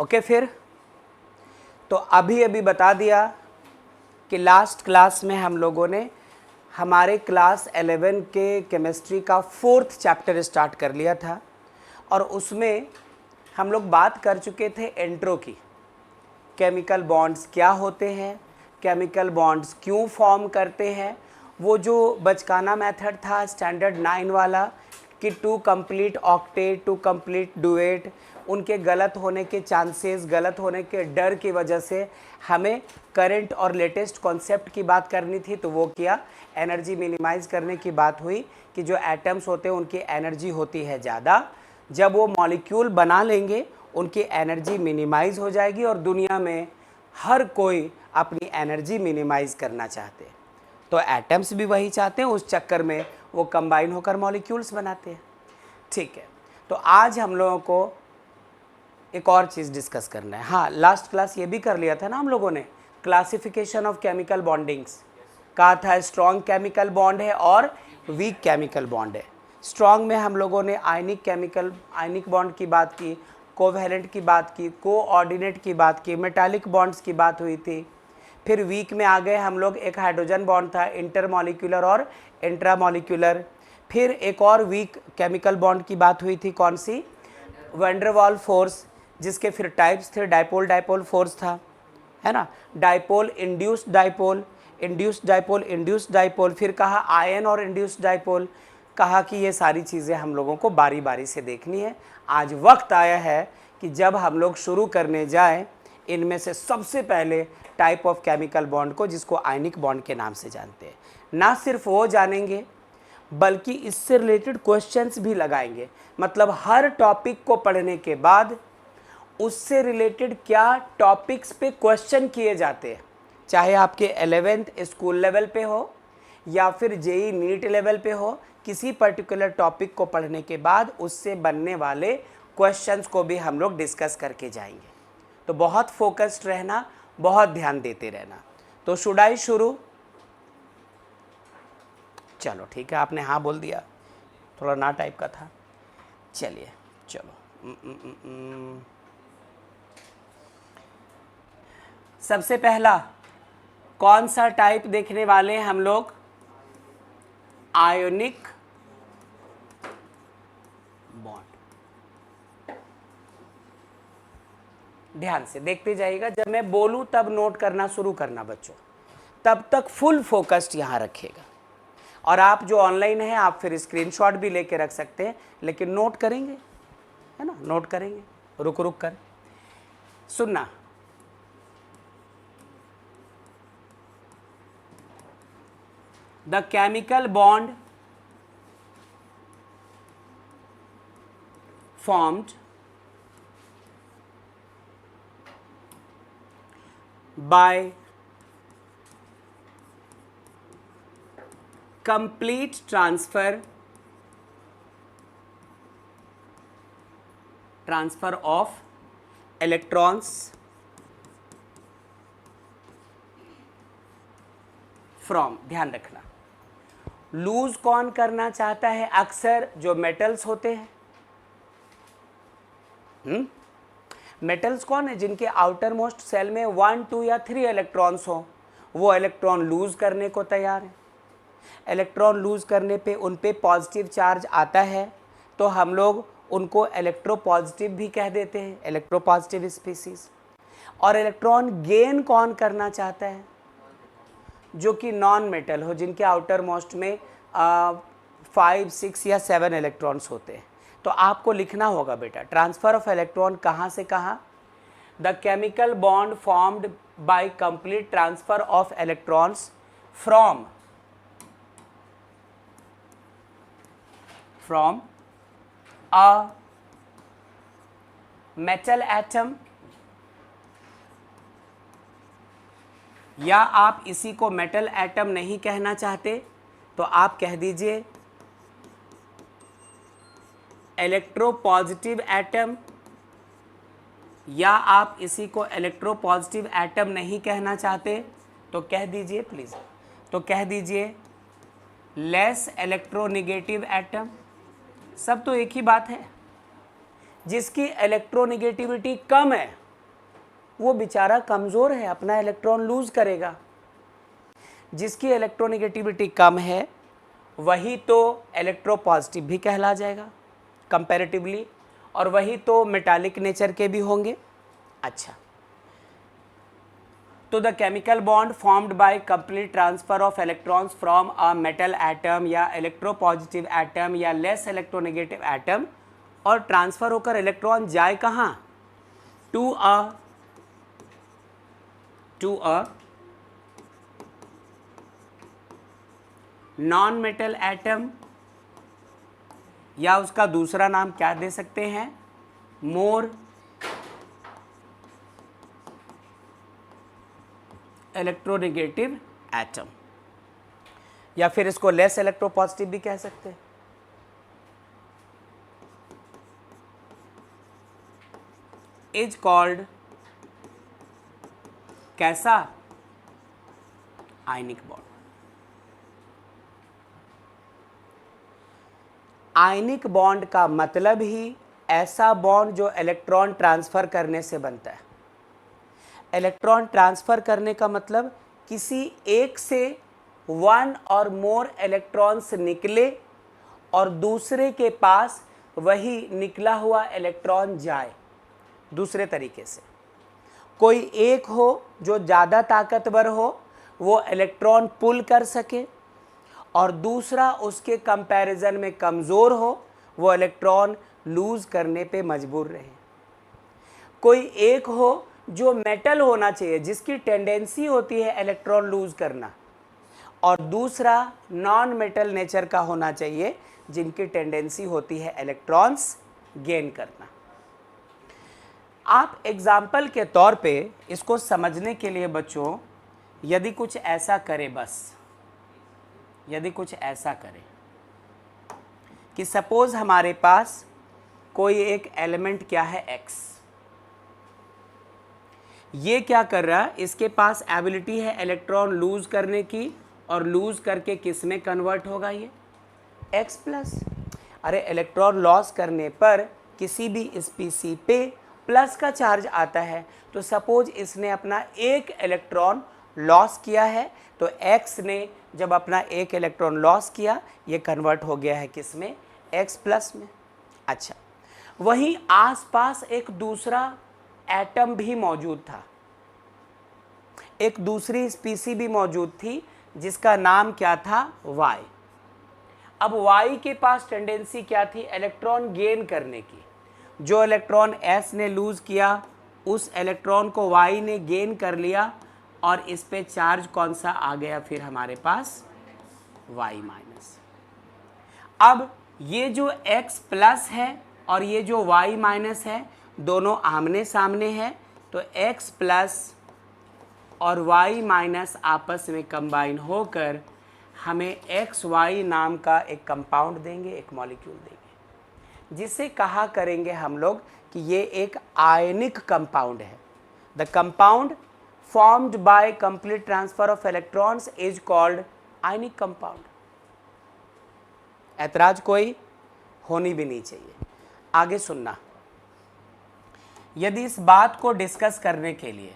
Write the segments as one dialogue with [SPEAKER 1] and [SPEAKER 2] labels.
[SPEAKER 1] Okay, फिर तो अभी अभी बता दिया कि लास्ट क्लास में हम लोगों ने हमारे क्लास 11 के केमिस्ट्री का 4th चैप्टर स्टार्ट कर लिया था और उसमें हम लोग बात कर चुके थे इंट्रो की। केमिकल बॉन्ड्स क्या होते हैं, केमिकल बॉन्ड्स क्यों फॉर्म करते हैं, वो जो बचकाना मेथड था स्टैंडर्ड 9 वाला कि 2 कंप्लीट ऑक्टेट 2 कंप्लीट डुएट, उनके गलत होने के चांसेस, गलत होने के डर की वजह से हमें करंट और लेटेस्ट कॉन्सेप्ट की बात करनी थी, तो वो किया। एनर्जी मिनिमाइज़ करने की बात हुई कि जो एटम्स होते हैं उनकी एनर्जी होती है ज़्यादा, जब वो मॉलिक्यूल बना लेंगे उनकी एनर्जी मिनिमाइज़ हो जाएगी और दुनिया में हर कोई अपनी एनर्जी मिनिमाइज़ करना चाहते हैं। तो एटम्स भी वही चाहते हैं, उस चक्कर में वो कंबाइन होकर मॉलिक्यूल्स बनाते हैं। ठीक है, तो आज हम लोगों को एक और चीज़ डिस्कस करना है। हाँ, लास्ट क्लास ये भी कर लिया था ना हम लोगों ने, क्लासिफिकेशन ऑफ केमिकल बॉन्डिंग्स। कहा था स्ट्रॉन्ग केमिकल बॉन्ड है और वीक केमिकल बॉन्ड है। स्ट्रॉन्ग में हम लोगों ने आयनिक बॉन्ड की बात की, कोवैलेंट की बात की, कोऑर्डिनेट की बात की, मेटालिक बॉन्ड्स की बात हुई थी। फिर वीक में आ गए हम लोग, एक हाइड्रोजन बॉन्ड था, इंटरमॉलिक्यूलर और इंट्रामॉलिक्यूलर। फिर एक और वीक केमिकल बॉन्ड की बात हुई थी, कौन सी? वैन डर वाल्स फोर्स, जिसके फिर टाइप्स थे, डाइपोल डाइपोल फोर्स था, है ना, dipole induced dipole, induced dipole, induced dipole. फिर कहा आयन और इंड्यूस्ड डाइपोल। कहा कि ये सारी चीज़ें हम लोगों को बारी बारी से देखनी है। आज वक्त आया है कि जब हम लोग शुरू करने जाएं इनमें से सबसे पहले टाइप ऑफ केमिकल बॉन्ड को, जिसको आयनिक बॉन्ड के नाम से जानते हैं। ना सिर्फ वो जानेंगे बल्कि इससे रिलेटेड क्वेश्चंस भी लगाएंगे। मतलब हर टॉपिक को पढ़ने के बाद उससे रिलेटेड क्या टॉपिक्स पे क्वेश्चन किए जाते हैं, चाहे आपके 11th स्कूल लेवल पे हो या फिर जेई नीट लेवल पे हो, किसी पर्टिकुलर टॉपिक को पढ़ने के बाद उससे बनने वाले क्वेश्चंस को भी हम लोग डिस्कस करके जाएंगे। तो बहुत फोकस्ड रहना, बहुत ध्यान देते रहना। तो शुड आई शुरू? चलो ठीक है, आपने हाँ बोल दिया, थोड़ा ना टाइप का था। चलिए चलो, सबसे पहला कौन सा टाइप देखने वाले हैं हम लोग? Ionic bond. ध्यान से देखते जाइएगा, जब मैं बोलूं तब नोट करना शुरू करना बच्चों, तब तक फुल फोकस्ड यहां रखिएगा। और आप जो ऑनलाइन हैं आप फिर स्क्रीनशॉट भी लेके रख सकते हैं, लेकिन नोट करेंगे, है ना, नोट करेंगे रुक रुक कर। सुनना, the chemical bond formed by complete transfer of electrons from, ध्यान रखना, लूज कौन करना चाहता है? अक्सर जो मेटल्स होते हैं, मेटल्स कौन है? जिनके आउटर मोस्ट सेल में 1, 2 या 3 इलेक्ट्रॉन्स हो, वो इलेक्ट्रॉन लूज करने को तैयार है। इलेक्ट्रॉन लूज करने पे उन पे पॉजिटिव चार्ज आता है, तो हम लोग उनको इलेक्ट्रोपॉजिटिव भी कह देते हैं, इलेक्ट्रोपॉजिटिव स्पीसीज। और इलेक्ट्रॉन गेन कौन करना चाहता है? जो कि नॉन मेटल हो, जिनके आउटर मोस्ट में 5, 6 या 7 इलेक्ट्रॉन्स होते हैं। तो आपको लिखना होगा बेटा, ट्रांसफर ऑफ इलेक्ट्रॉन कहाँ से कहाँ? The chemical bond formed by complete transfer of electrons from a metal atom, या आप इसी को मेटल एटम नहीं कहना चाहते तो आप कह दीजिए इलेक्ट्रोपॉजिटिव एटम, या आप इसी को इलेक्ट्रोपॉजिटिव एटम नहीं कहना चाहते तो कह दीजिए प्लीज़, तो कह दीजिए लेस इलेक्ट्रोनेगेटिव एटम। सब तो एक ही बात है, जिसकी इलेक्ट्रोनेगेटिविटी कम है वो बेचारा कमज़ोर है, अपना इलेक्ट्रॉन लूज़ करेगा। जिसकी इलेक्ट्रोनेगेटिविटी कम है वही तो इलेक्ट्रोपॉजिटिव भी कहला जाएगा कंपैरेटिवली, और वही तो मेटालिक नेचर के भी होंगे। अच्छा, तो the chemical bond formed by complete transfer of electrons from a metal atom या इलेक्ट्रोपॉजिटिव एटम या लेस इलेक्ट्रोनेगेटिव एटम, और ट्रांसफर होकर इलेक्ट्रॉन जाए कहाँ, to a non metal atom, या उसका दूसरा नाम क्या दे सकते हैं, मोर इलेक्ट्रोनेगेटिव एटम, या फिर इसको लेस इलेक्ट्रोपॉजिटिव भी कह सकते हैं। इज कॉल्ड कैसा, आयनिक बॉन्ड। आयनिक बॉन्ड का मतलब ही ऐसा बॉन्ड जो इलेक्ट्रॉन ट्रांसफर करने से बनता है। इलेक्ट्रॉन ट्रांसफर करने का मतलब किसी एक से वन और मोर इलेक्ट्रॉन्स निकले और दूसरे के पास वही निकला हुआ इलेक्ट्रॉन जाए। दूसरे तरीके से कोई एक हो जो ज़्यादा ताकतवर हो, वो इलेक्ट्रॉन पुल कर सके, और दूसरा उसके कंपैरिजन में कमज़ोर हो, वो इलेक्ट्रॉन लूज़ करने पे मजबूर रहे। कोई एक हो जो मेटल होना चाहिए, जिसकी टेंडेंसी होती है इलेक्ट्रॉन लूज़ करना, और दूसरा नॉन मेटल नेचर का होना चाहिए, जिनकी टेंडेंसी होती है इलेक्ट्रॉन्स गेन करना। आप एग्जाम्पल के तौर पे इसको समझने के लिए बच्चों, यदि कुछ ऐसा करें, बस यदि कुछ ऐसा करें कि सपोज हमारे पास कोई एक एलिमेंट क्या है, X, ये क्या कर रहा है, इसके पास एबिलिटी है इलेक्ट्रॉन लूज करने की, और लूज करके किस में कन्वर्ट होगा, ये X प्लस। अरे इलेक्ट्रॉन लॉस करने पर किसी भी स्पीसी पे प्लस का चार्ज आता है, तो सपोज इसने अपना एक इलेक्ट्रॉन लॉस किया है, तो X ने जब अपना एक इलेक्ट्रॉन लॉस किया, ये कन्वर्ट हो गया है किस में, X प्लस में। अच्छा, वहीं आसपास एक दूसरा एटम भी मौजूद था, एक दूसरी स्पीसी भी मौजूद थी, जिसका नाम क्या था, Y। अब Y के पास टेंडेंसी क्या थी, इलेक्ट्रॉन गेन करने की। जो इलेक्ट्रॉन S ने लूज किया, उस इलेक्ट्रॉन को Y ने गेन कर लिया, और इस पे चार्ज कौन सा आ गया फिर हमारे पास, Y माइनस। अब ये जो X प्लस है और ये जो Y माइनस है, दोनों आमने सामने हैं, तो X प्लस और Y माइनस आपस में कंबाइन होकर हमें XY नाम का एक कंपाउंड देंगे, एक मॉलिक्यूल देंगे, जिसे कहा करेंगे हम लोग कि ये एक आयनिक कंपाउंड है। The compound formed by complete transfer of electrons is called ionic compound। ऐतराज कोई होनी भी नहीं चाहिए। आगे सुनना, यदि इस बात को डिस्कस करने के लिए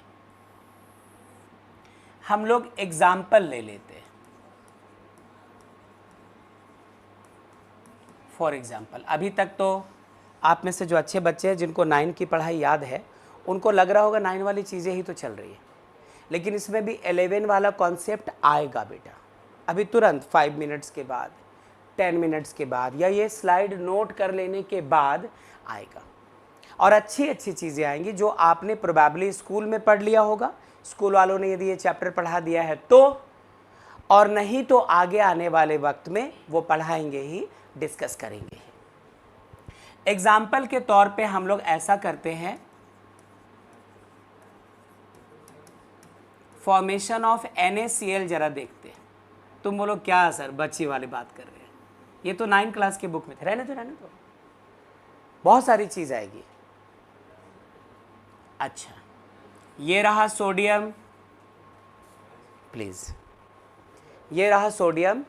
[SPEAKER 1] हम लोग एग्जाम्पल ले लेते हैं, फॉर एग्जाम्पल, अभी तक तो आप में से जो अच्छे बच्चे हैं जिनको 9 की पढ़ाई याद है, उनको लग रहा होगा 9 वाली चीज़ें ही तो चल रही है, लेकिन इसमें भी 11 वाला कॉन्सेप्ट आएगा बेटा, अभी तुरंत 5 मिनट्स के बाद, 10 मिनट्स के बाद, या ये स्लाइड नोट कर लेने के बाद आएगा। और अच्छी अच्छी चीज़ें आएंगी जो आपने प्रोबेबली स्कूल में पढ़ लिया होगा, स्कूल वालों ने यदि ये चैप्टर पढ़ा दिया है तो, और नहीं तो आगे आने वाले वक्त में वो पढ़ाएंगे ही, डिस्कस करेंगे ही। एग्जाम्पल के तौर पे हम लोग ऐसा करते हैं, फॉर्मेशन ऑफ NaCl जरा देखते हैं। तुम बोलो क्या सर बच्ची वाली बात कर रहे हैं, ये तो 9 क्लास के बुक में थे, रहने दो, बहुत सारी चीज आएगी। अच्छा, ये रहा सोडियम, प्लीज, ये रहा सोडियम,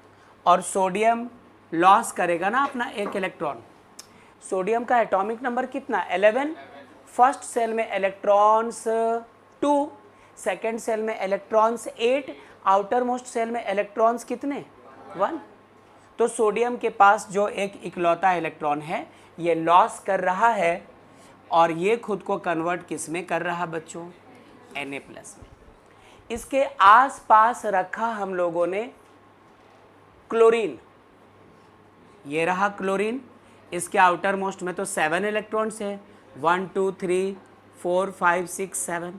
[SPEAKER 1] और सोडियम लॉस करेगा ना अपना एक इलेक्ट्रॉन। सोडियम का एटॉमिक नंबर कितना, 11। फर्स्ट सेल में इलेक्ट्रॉन्स 2, सेकेंड सेल में इलेक्ट्रॉन्स 8, आउटर मोस्ट सेल में इलेक्ट्रॉन्स कितने 1। तो सोडियम के पास जो एक इकलौता इलेक्ट्रॉन है ये लॉस कर रहा है और ये खुद को कन्वर्ट किस में कर रहा बच्चों, Na+ में। इसके आसपास रखा हम लोगों ने क्लोरीन, ये रहा क्लोरीन, इसके आउटर मोस्ट में तो 7 इलेक्ट्रॉन्स है, 1 2 3 4 5 6 7।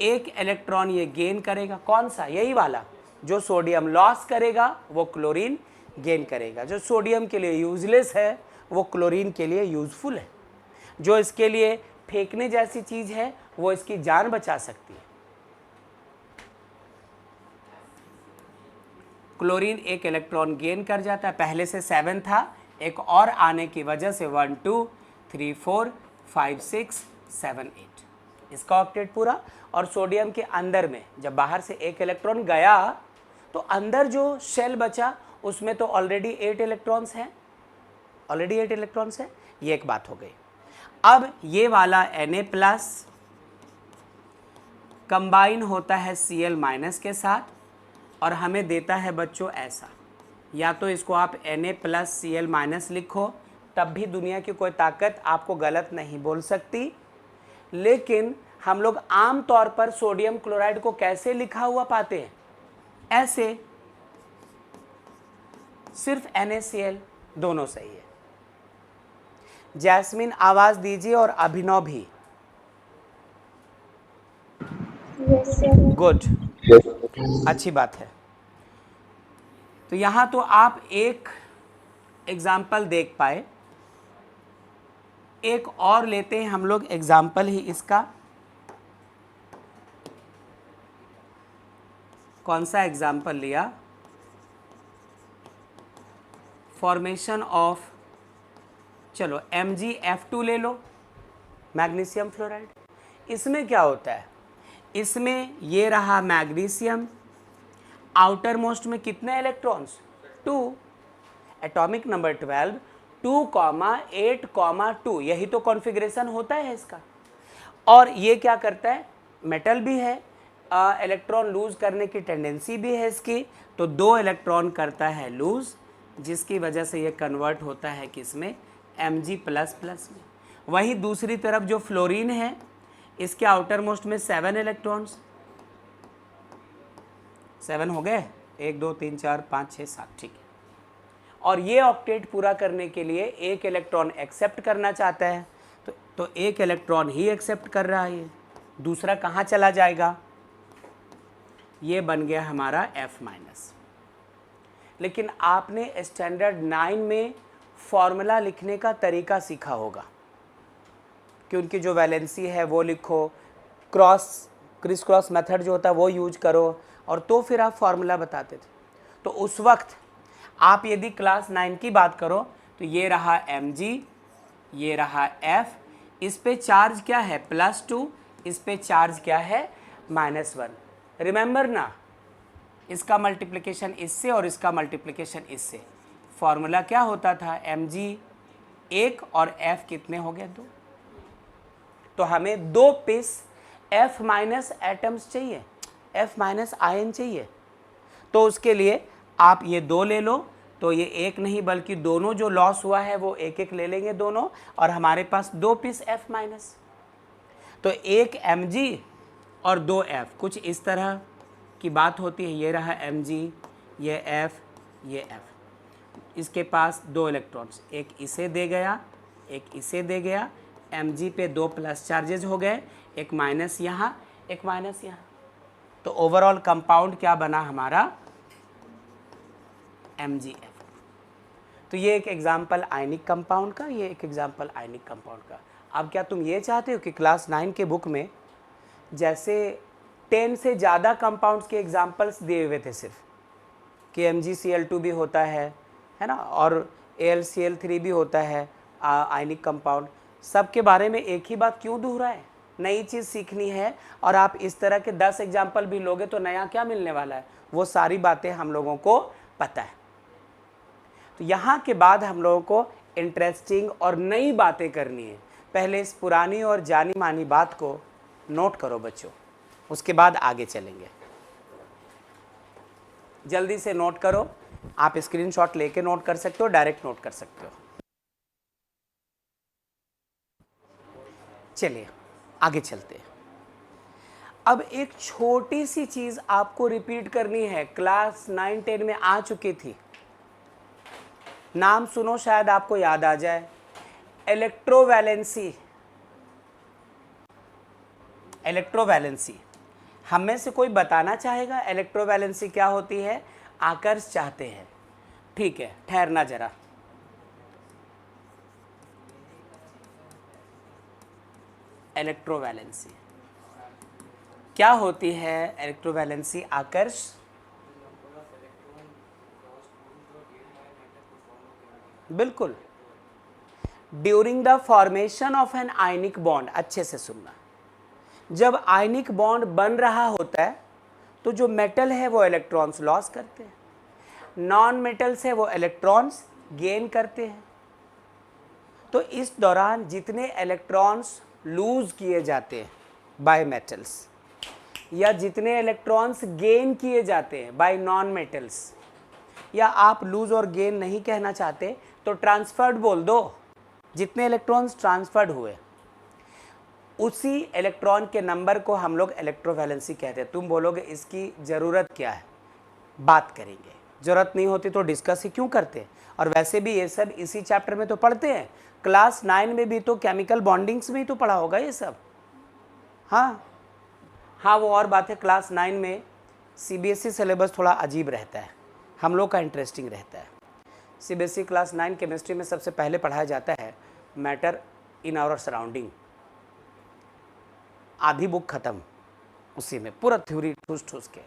[SPEAKER 1] एक इलेक्ट्रॉन ये गेन करेगा, कौन सा, यही वाला जो सोडियम लॉस करेगा वो क्लोरीन गेन करेगा। जो सोडियम के लिए यूजलेस है वो क्लोरीन के लिए यूजफुल है। जो इसके लिए फेंकने जैसी चीज है वो इसकी जान बचा सकती है। क्लोरीन एक इलेक्ट्रॉन गेन कर जाता है, पहले से 7 था, एक और आने की वजह से 1 2 3 4 5 6 7 8, इसका ऑक्टेट पूरा। और सोडियम के अंदर में जब बाहर से एक इलेक्ट्रॉन गया तो अंदर जो शेल बचा उसमें तो ऑलरेडी 8 इलेक्ट्रॉन्स हैं, ऑलरेडी 8 इलेक्ट्रॉन्स हैं, ये एक बात हो गई। अब ये वाला Na+ कंबाइन होता है Cl- के साथ और हमें देता है बच्चों ऐसा, या तो इसको आप Na+ Cl- लिखो, तब भी दुनिया की कोई ताकत आपको गलत नहीं बोल सकती। लेकिन हम लोग आम तौर पर सोडियम क्लोराइड को कैसे लिखा हुआ पाते हैं, ऐसे, सिर्फ NaCl, दोनों सही है। जैस्मिन आवाज दीजिए और अभिनव भी। गुड, अच्छी बात है। तो यहां तो आप एक एग्जाम्पल देख पाए, एक और लेते हैं हम लोग एग्जाम्पल ही इसका। कौन सा एग्जाम्पल लिया, फॉर्मेशन ऑफ, चलो MgF2 ले लो, मैग्नीशियम फ्लोराइड। इसमें क्या होता है, इसमें ये रहा मैग्नीशियम, आउटर मोस्ट में कितने इलेक्ट्रॉन्स 2, एटॉमिक नंबर 12, 2, 8, 2, यही तो कॉन्फ़िगरेशन होता है इसका। और ये क्या करता है, मेटल भी है, इलेक्ट्रॉन लूज करने की टेंडेंसी भी है इसकी, तो 2 इलेक्ट्रॉन करता है लूज, जिसकी वजह से ये कन्वर्ट होता है किसमें, Mg++ में। वहीं दूसरी तरफ जो फ्लोरीन है, इसके आउटर मोस्ट में 7 इलेक्ट्रॉन्स, 7 हो गए, 1 2 3 4 5 6 7, ठीक है। और ये ऑक्टेट पूरा करने के लिए एक इलेक्ट्रॉन एक्सेप्ट करना चाहता है, तो एक इलेक्ट्रॉन ही एक्सेप्ट कर रहा है, ये दूसरा कहाँ चला जाएगा, ये बन गया हमारा F-। लेकिन आपने स्टैंडर्ड 9 में फॉर्मूला लिखने का तरीका सीखा होगा कि उनकी जो वैलेंसी है वो लिखो, क्रिस क्रॉस मेथड जो होता है वो यूज करो, और तो फिर आप फॉर्मूला बताते थे। तो उस वक्त आप यदि क्लास 9 की बात करो तो ये रहा Mg, ये रहा F, इस पे चार्ज क्या है +2, इस पे चार्ज क्या है -1। रिमेंबर ना, इसका मल्टीप्लिकेशन इससे और इसका मल्टीप्लिकेशन इससे, फॉर्मूला क्या होता था, Mg 1 और F कितने हो गए 2। तो हमें 2 पीस F- एटम्स चाहिए, F- आयन चाहिए, तो उसके लिए आप ये 2 ले लो, तो ये एक नहीं बल्कि दोनों जो लॉस हुआ है वो एक एक ले लेंगे दोनों, और हमारे पास 2 पीस F-। तो एक Mg और 2 F, कुछ इस तरह की बात होती है। ये रहा Mg, ये F, ये F, इसके पास 2 इलेक्ट्रॉन्स, एक इसे दे गया, एक इसे दे गया, Mg पे 2 प्लस चार्जेज हो गए, एक माइनस यहाँ, एक माइनस यहाँ, तो ओवरऑल कंपाउंड क्या बना हमारा MgF। तो ये एक एग्जाम्पल आयनिक कंपाउंड का, ये एक एग्जाम्पल आयनिक कंपाउंड का। अब क्या तुम ये चाहते हो कि क्लास 9 के बुक में जैसे 10 से ज़्यादा कंपाउंड्स के एग्जाम्पल्स दिए हुए थे सिर्फ, कि MgCl2 भी होता है ना, और AlCl3 भी होता है आयनिक कंपाउंड, सब के बारे में एक ही बात क्यों दोहराए, नई चीज़ सीखनी है। और आप इस तरह के 10 एग्जाम्पल भी लोगे तो नया क्या मिलने वाला है, वो सारी बातें हम लोगों को पता है। तो यहाँ के बाद हम लोगों को इंटरेस्टिंग और नई बातें करनी है। पहले इस पुरानी और जानी मानी बात को नोट करो बच्चों। उसके बाद आगे चलेंगे। जल्दी से नोट करो, आप स्क्रीनशॉट लेके नोट कर सकते हो, डायरेक्ट नोट कर सकते हो। चलिए आगे चलते हैं। अब एक छोटी सी चीज आपको रिपीट करनी है, क्लास 9 10 में आ चुकी थी, नाम सुनो शायद आपको याद आ जाए, इलेक्ट्रोवैलेंसी। इलेक्ट्रोवैलेंसी हम में से कोई बताना चाहेगा इलेक्ट्रोवैलेंसी क्या होती है? आकर्ष चाहते हैं, ठीक है, ठहरना जरा। इलेक्ट्रोवैलेंसी क्या होती है? इलेक्ट्रोवैलेंसी आकर्ष बिल्कुल, during the formation of an ionic bond. अच्छे से सुनना, जब आयनिक बॉन्ड बन रहा होता है तो जो मेटल है वो इलेक्ट्रॉन्स लॉस करते हैं, नॉन मेटल्स है वो इलेक्ट्रॉन्स गेन करते हैं। तो इस दौरान जितने इलेक्ट्रॉन्स लूज किए जाते हैं बाय मेटल्स, या जितने इलेक्ट्रॉन्स गेन किए जाते हैं बाय नॉन मेटल्स, या आप लूज और गेन नहीं कहना चाहते तो ट्रांसफर्ड बोल दो, जितने इलेक्ट्रॉन्स ट्रांसफर्ड हुए उसी इलेक्ट्रॉन के नंबर को हम लोग इलेक्ट्रोवैलेंसी कहते हैं। तुम बोलोगे इसकी ज़रूरत क्या है? बात करेंगे, ज़रूरत नहीं होती तो डिस्कस ही क्यों करते? और वैसे भी ये सब इसी चैप्टर में तो पढ़ते हैं, क्लास 9 में भी तो केमिकल बॉन्डिंग्स में ही तो पढ़ा होगा ये सब। हाँ हाँ, वो और बात है, क्लास 9 में सीबीएसई सिलेबस थोड़ा अजीब रहता है, हम लोग का इंटरेस्टिंग रहता है। सीबीएसई क्लास 9 केमिस्ट्री में सबसे पहले पढ़ाया जाता है मैटर इन आवर सराउंडिंग, आधी बुक खत्म उसी में, पूरा थ्योरी ठूस ठूस के।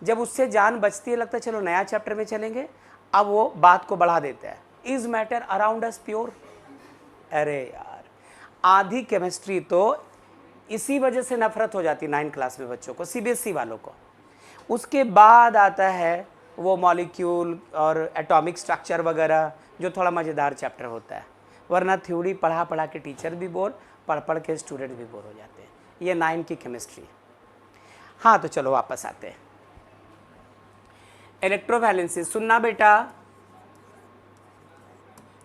[SPEAKER 1] जब उससे जान बचती है, लगता है चलो नया चैप्टर में चलेंगे, अब वो बात को बढ़ा देता है, is matter around us pure. अरे यार, आधी केमिस्ट्री तो इसी वजह से नफरत हो जाती 9 क्लास में बच्चों को, सीबीएसई वालों को। उसके बाद आता है वो मॉलिक्यूल और एटॉमिक स्ट्रक्चर वगैरह, जो थोड़ा मज़ेदार चैप्टर होता है, वरना थ्योरी पढ़ा पढ़ा के टीचर भी बोर, पढ़ पढ़ के स्टूडेंट भी बोर हो जाते हैं। ये 9 की केमिस्ट्री। हाँ तो चलो वापस आते हैं। इलेक्ट्रोवैलेंसी सुनना बेटा,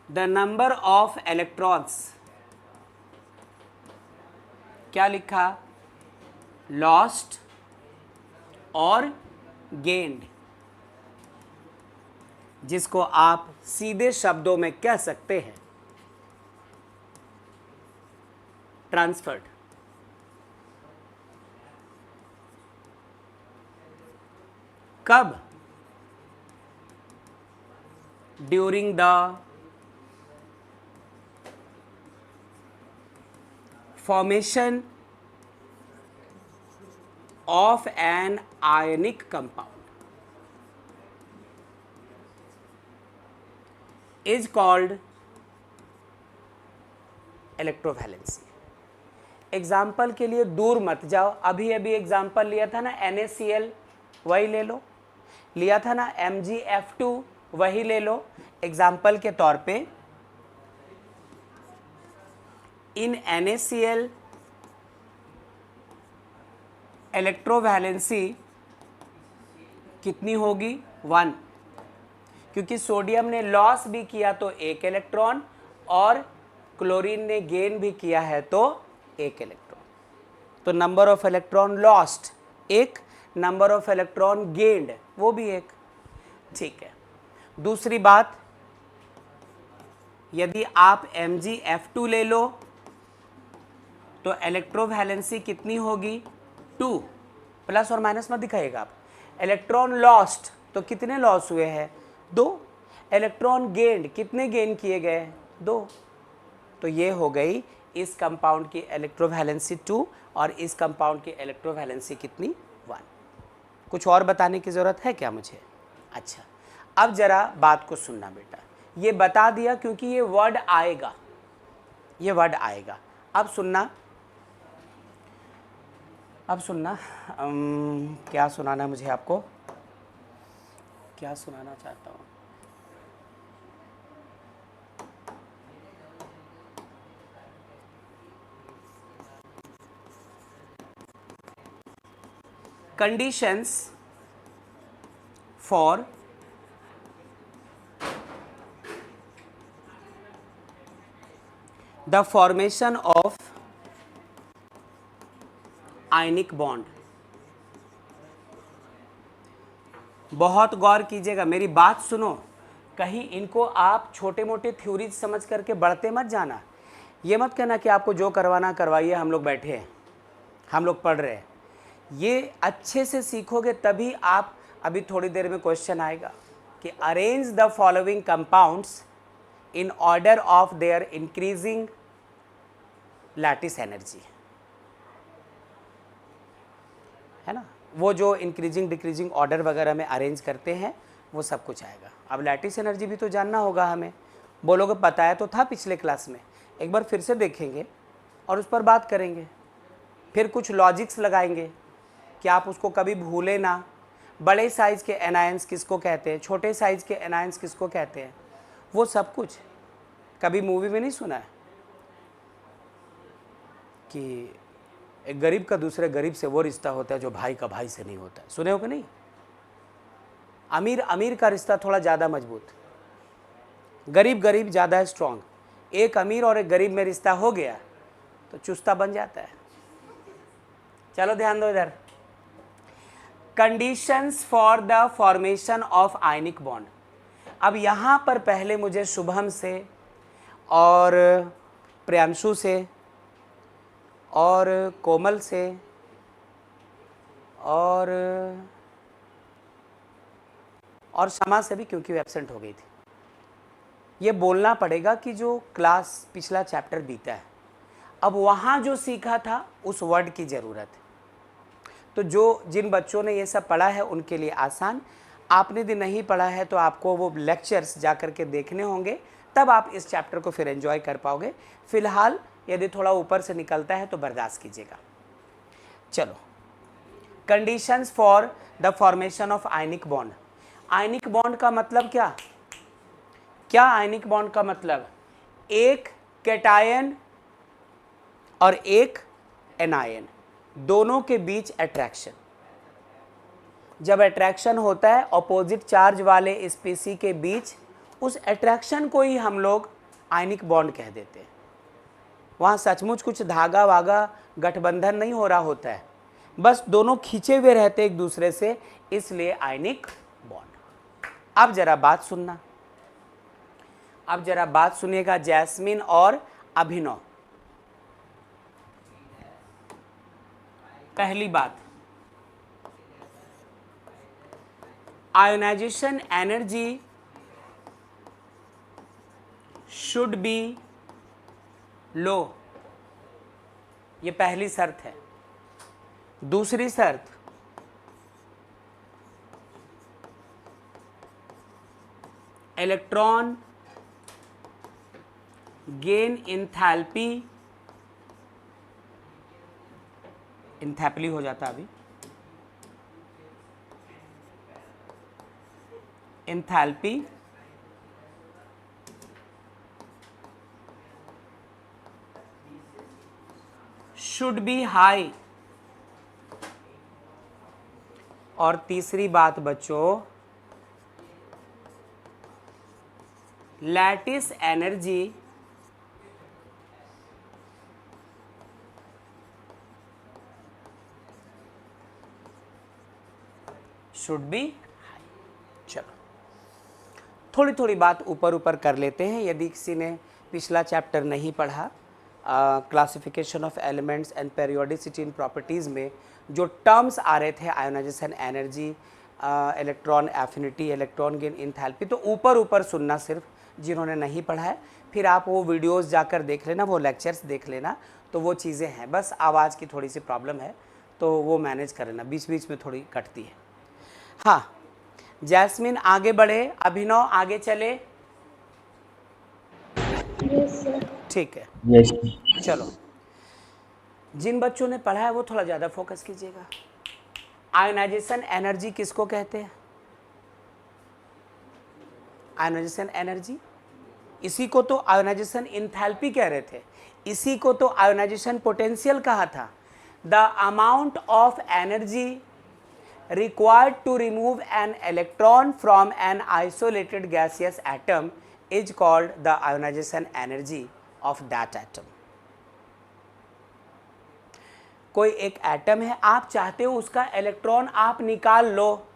[SPEAKER 1] द नंबर ऑफ इलेक्ट्रॉन्स, क्या लिखा? लॉस्ट और गेन्ड, जिसको आप सीधे शब्दों में कह सकते हैं ट्रांसफर्ड। कब? During the formation of an ionic compound is called electrovalency. Example के लिए दूर मत जाओ, अभी अभी एग्जाम्पल लिया था ना NaCl, वही ले लो, लिया था ना MgF2, वही ले लो। एग्जाम्पल के तौर पे इन NaCl इलेक्ट्रोवैलेंसी कितनी होगी? 1, क्योंकि सोडियम ने लॉस भी किया तो 1 इलेक्ट्रॉन, और क्लोरीन ने गेन भी किया है तो 1 इलेक्ट्रॉन। तो number of electron lost 1, number of electron gained वो भी 1। ठीक है, दूसरी बात, यदि आप MgF2 ले लो तो इलेक्ट्रोवैलेंसी कितनी होगी? 2, प्लस और माइनस मत दिखाइएगा आप। इलेक्ट्रॉन लॉस्ट तो कितने लॉस हुए हैं? 2। इलेक्ट्रॉन गेन्ड, कितने गेन किए गए? 2। तो ये हो गई इस कंपाउंड की इलेक्ट्रोवैलेंसी 2 और इस कंपाउंड की इलेक्ट्रोवैलेंसी कितनी? 1। कुछ और बताने की ज़रूरत है क्या मुझे? अच्छा, अब ज़रा बात को सुनना बेटा, ये बता दिया क्योंकि ये वर्ड आएगा, ये वर्ड आएगा। अब सुनना, अब सुनना, क्या सुनाना है मुझे आपको, क्या सुनाना चाहता हूँ? conditions for the formation of ionic bond। बहुत गौर कीजिएगा, मेरी बात सुनो, कहीं इनको आप छोटे मोटे थ्योरीज समझ करके बढ़ते मत जाना। ये मत कहना कि आपको जो करवाना करवाइए, हम लोग बैठे हैं, हम लोग पढ़ रहे हैं। ये अच्छे से सीखोगे तभी आप, अभी थोड़ी देर में क्वेश्चन आएगा कि arrange the following compounds in order of their increasing lattice energy, है ना। वो जो इंक्रीजिंग डिक्रीजिंग ऑर्डर वगैरह में अरेंज करते हैं वो सब कुछ आएगा। अब लैटिस एनर्जी भी तो जानना होगा हमें। बोलोगे पता है तो था पिछले क्लास में, एक बार फिर से देखेंगे और उस पर बात करेंगे, फिर कुछ लॉजिक्स लगाएंगे कि आप उसको कभी भूले ना। बड़े साइज़ के एनायंस किसको कहते हैं, छोटे साइज़ के एनायंस किसको कहते हैं, वो सब कुछ कभी मूवी में नहीं सुना है कि एक गरीब का दूसरे गरीब से वो रिश्ता होता है जो भाई का भाई से नहीं होता है। सुने हो कि नहीं? अमीर अमीर का रिश्ता थोड़ा ज़्यादा मजबूत, गरीब गरीब ज़्यादा स्ट्रांग। एक अमीर और एक गरीब में रिश्ता हो गया तो चुस्ता बन जाता है। चलो ध्यान दो इधर। Conditions for the formation of ionic bond. अब यहाँ पर पहले मुझे शुभम से और प्रियांशु से और कोमल से और शमा से भी, क्योंकि वो एब्सेंट हो गई थी, ये बोलना पड़ेगा कि जो क्लास पिछला चैप्टर बीता है, अब वहाँ जो सीखा था उस वर्ड की ज़रूरत है। तो जो जिन बच्चों ने ये सब पढ़ा है उनके लिए आसान, आपने यदि नहीं पढ़ा है तो आपको वो लेक्चर्स जा कर के देखने होंगे, तब आप इस चैप्टर को फिर एंजॉय कर पाओगे। फिलहाल यदि थोड़ा ऊपर से निकलता है तो बर्दाश्त कीजिएगा। चलो, conditions for the formation of ionic bond. Ionic bond का मतलब क्या? क्या आयनिक बॉन्ड का मतलब? एक कैटायन और एक एनायन, दोनों के बीच अट्रैक्शन। जब अट्रैक्शन होता है ऑपोजिट चार्ज वाले स्पीसी के बीच, उस अट्रैक्शन को ही हम लोग आयनिक बॉन्ड कह देते हैं। वहाँ सचमुच कुछ धागा वागा गठबंधन नहीं हो रहा होता है, बस दोनों खींचे हुए रहते एक दूसरे से, इसलिए आयनिक बॉन्ड। अब जरा बात सुनना, अब जरा बात सुनिएगा जैस्मिन और अभिनव। पहली बात, आयोनाइजेशन एनर्जी शुड बी लो, ये पहली शर्त है। दूसरी शर्त, इलेक्ट्रॉन गेन एंथैल्पी, एंथैल्पी हो जाता अभी, एंथैल्पी शुड बी हाई। और तीसरी बात बच्चों, lattice energy should B high. चलो थोड़ी थोड़ी बात ऊपर ऊपर कर लेते हैं। यदि किसी ने पिछला चैप्टर नहीं पढ़ा, classification of elements and periodicity in properties में जो टर्म्स आ रहे थे, ionization energy, electron affinity, electron gain enthalpy, तो ऊपर ऊपर सुनना सिर्फ जिन्होंने नहीं पढ़ा है। फिर आप वो वीडियोस जाकर देख लेना, वो लेक्चर्स देख लेना, तो वो चीज़ें हैं। बस आवाज़ की थोड़ी सी प्रॉब्लम है तो वो मैनेज कर लेना, बीच बीच में थोड़ी कटती है। हाँ, जैस्मिन आगे बढ़े, अभिनव आगे चले। ठीक है, चलो जिन बच्चों ने पढ़ा है वो थोड़ा ज़्यादा फोकस कीजिएगा। आयोनाइजेशन एनर्जी किसको कहते हैं? आयोनाइजेशन एनर्जी, इसी को तो आयोनाइजेशन एंथैल्पी कह रहे थे, इसी को तो आयोनाइजेशन पोटेंशियल कहा था। The amount of energy required to remove an electron from an isolated gaseous atom is called the ionization energy of that atom. कोई एक एटम है, आप चाहते हो उसका इलेक्ट्रॉन आप निकाल लो।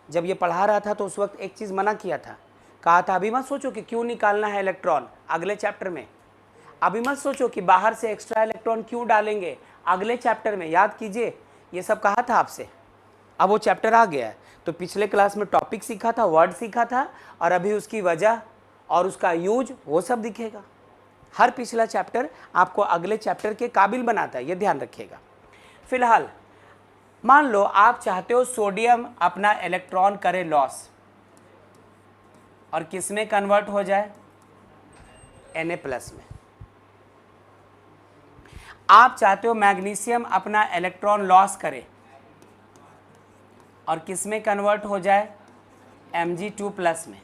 [SPEAKER 1] जब ये पढ़ा रहा था तो उस वक्त एक चीज़ मना किया था, कहा था अभी मत सोचो कि क्यों निकालना है इलेक्ट्रॉन, अगले चैप्टर में। अभी मत सोचो कि बाहर से एक्स्ट्रा इलेक्ट्रॉन क्यों डालेंगे, अगले चैप्टर में। याद कीजिए, ये सब कहा था आपसे। अब वो चैप्टर आ गया है, तो पिछले क्लास में टॉपिक सीखा था, वर्ड सीखा था, और अभी उसकी वजह और उसका यूज वो सब दिखेगा। हर पिछला चैप्टर आपको अगले चैप्टर के काबिल बनाता है, ये ध्यान रखिएगा। फिलहाल मान लो आप चाहते हो सोडियम अपना इलेक्ट्रॉन करे लॉस और किस में कन्वर्ट हो जाए, Na+ में। आप चाहते हो मैग्नीशियम अपना इलेक्ट्रॉन लॉस करे और किस में कन्वर्ट हो जाए, Mg2+ में।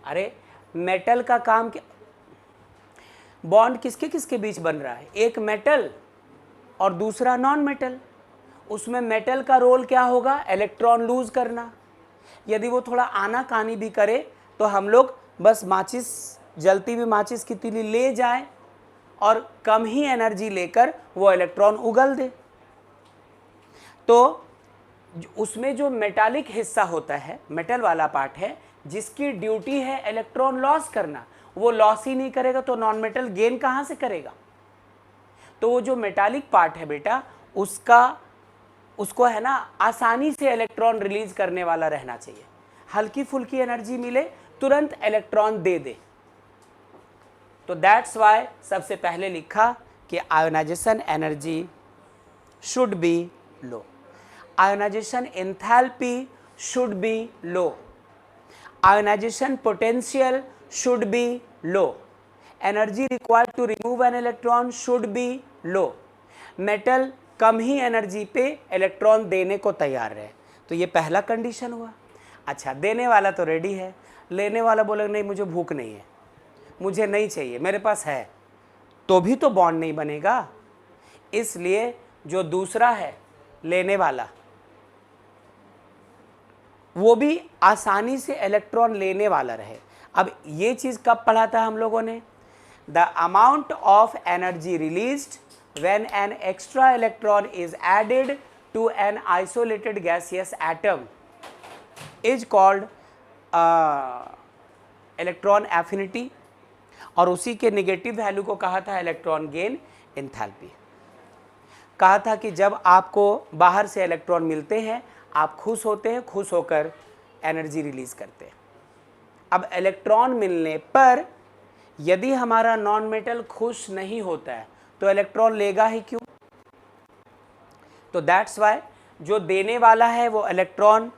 [SPEAKER 1] अरे मेटल का काम क्या, बॉन्ड किसके किसके बीच बन रहा है, एक मेटल और दूसरा नॉन मेटल। उसमें मेटल का रोल क्या होगा, इलेक्ट्रॉन लूज करना। यदि वो थोड़ा आनाकानी भी करे तो हम लोग बस माचिस, जलती हुई माचिस की तीली ले जाए और कम ही एनर्जी लेकर वो इलेक्ट्रॉन उगल दे। तो उसमें जो मेटालिक हिस्सा होता है, मेटल वाला पार्ट है, जिसकी ड्यूटी है इलेक्ट्रॉन लॉस करना, वो लॉस ही नहीं करेगा तो नॉन मेटल गेन कहाँ से करेगा। तो वो जो मेटालिक पार्ट है बेटा, उसको है ना आसानी से इलेक्ट्रॉन रिलीज करने वाला रहना चाहिए। हल्की फुल्की एनर्जी मिले तुरंत इलेक्ट्रॉन दे दे। तो दैट्स वाई सबसे पहले लिखा कि ionization energy should be low, ionization enthalpy should be low, ionization potential should be low, energy required to remove an electron should be low. Metal कम ही एनर्जी पे इलेक्ट्रॉन देने को तैयार रहे। तो ये पहला कंडीशन हुआ। अच्छा, देने वाला तो रेडी है, लेने वाला बोलेगा नहीं मुझे भूख नहीं है, मुझे नहीं चाहिए, मेरे पास है, तो भी तो बॉन्ड नहीं बनेगा। इसलिए जो दूसरा है लेने वाला, वो भी आसानी से इलेक्ट्रॉन लेने वाला रहे। अब ये चीज़ कब पढ़ा था हम लोगों ने, the amount of energy released when an extra electron is added to an isolated gaseous atom is called electron affinity, और उसी के नेगेटिव वैल्यू को कहा था इलेक्ट्रॉन गेन एंथैल्पी। कहा था कि जब आपको बाहर से इलेक्ट्रॉन मिलते हैं आप खुश होते हैं, खुश होकर एनर्जी रिलीज करते हैं। अब इलेक्ट्रॉन मिलने पर यदि हमारा नॉन मेटल खुश नहीं होता है तो इलेक्ट्रॉन लेगा ही क्यों। तो दैट्स वाई जो देने वाला है वो इलेक्ट्रॉन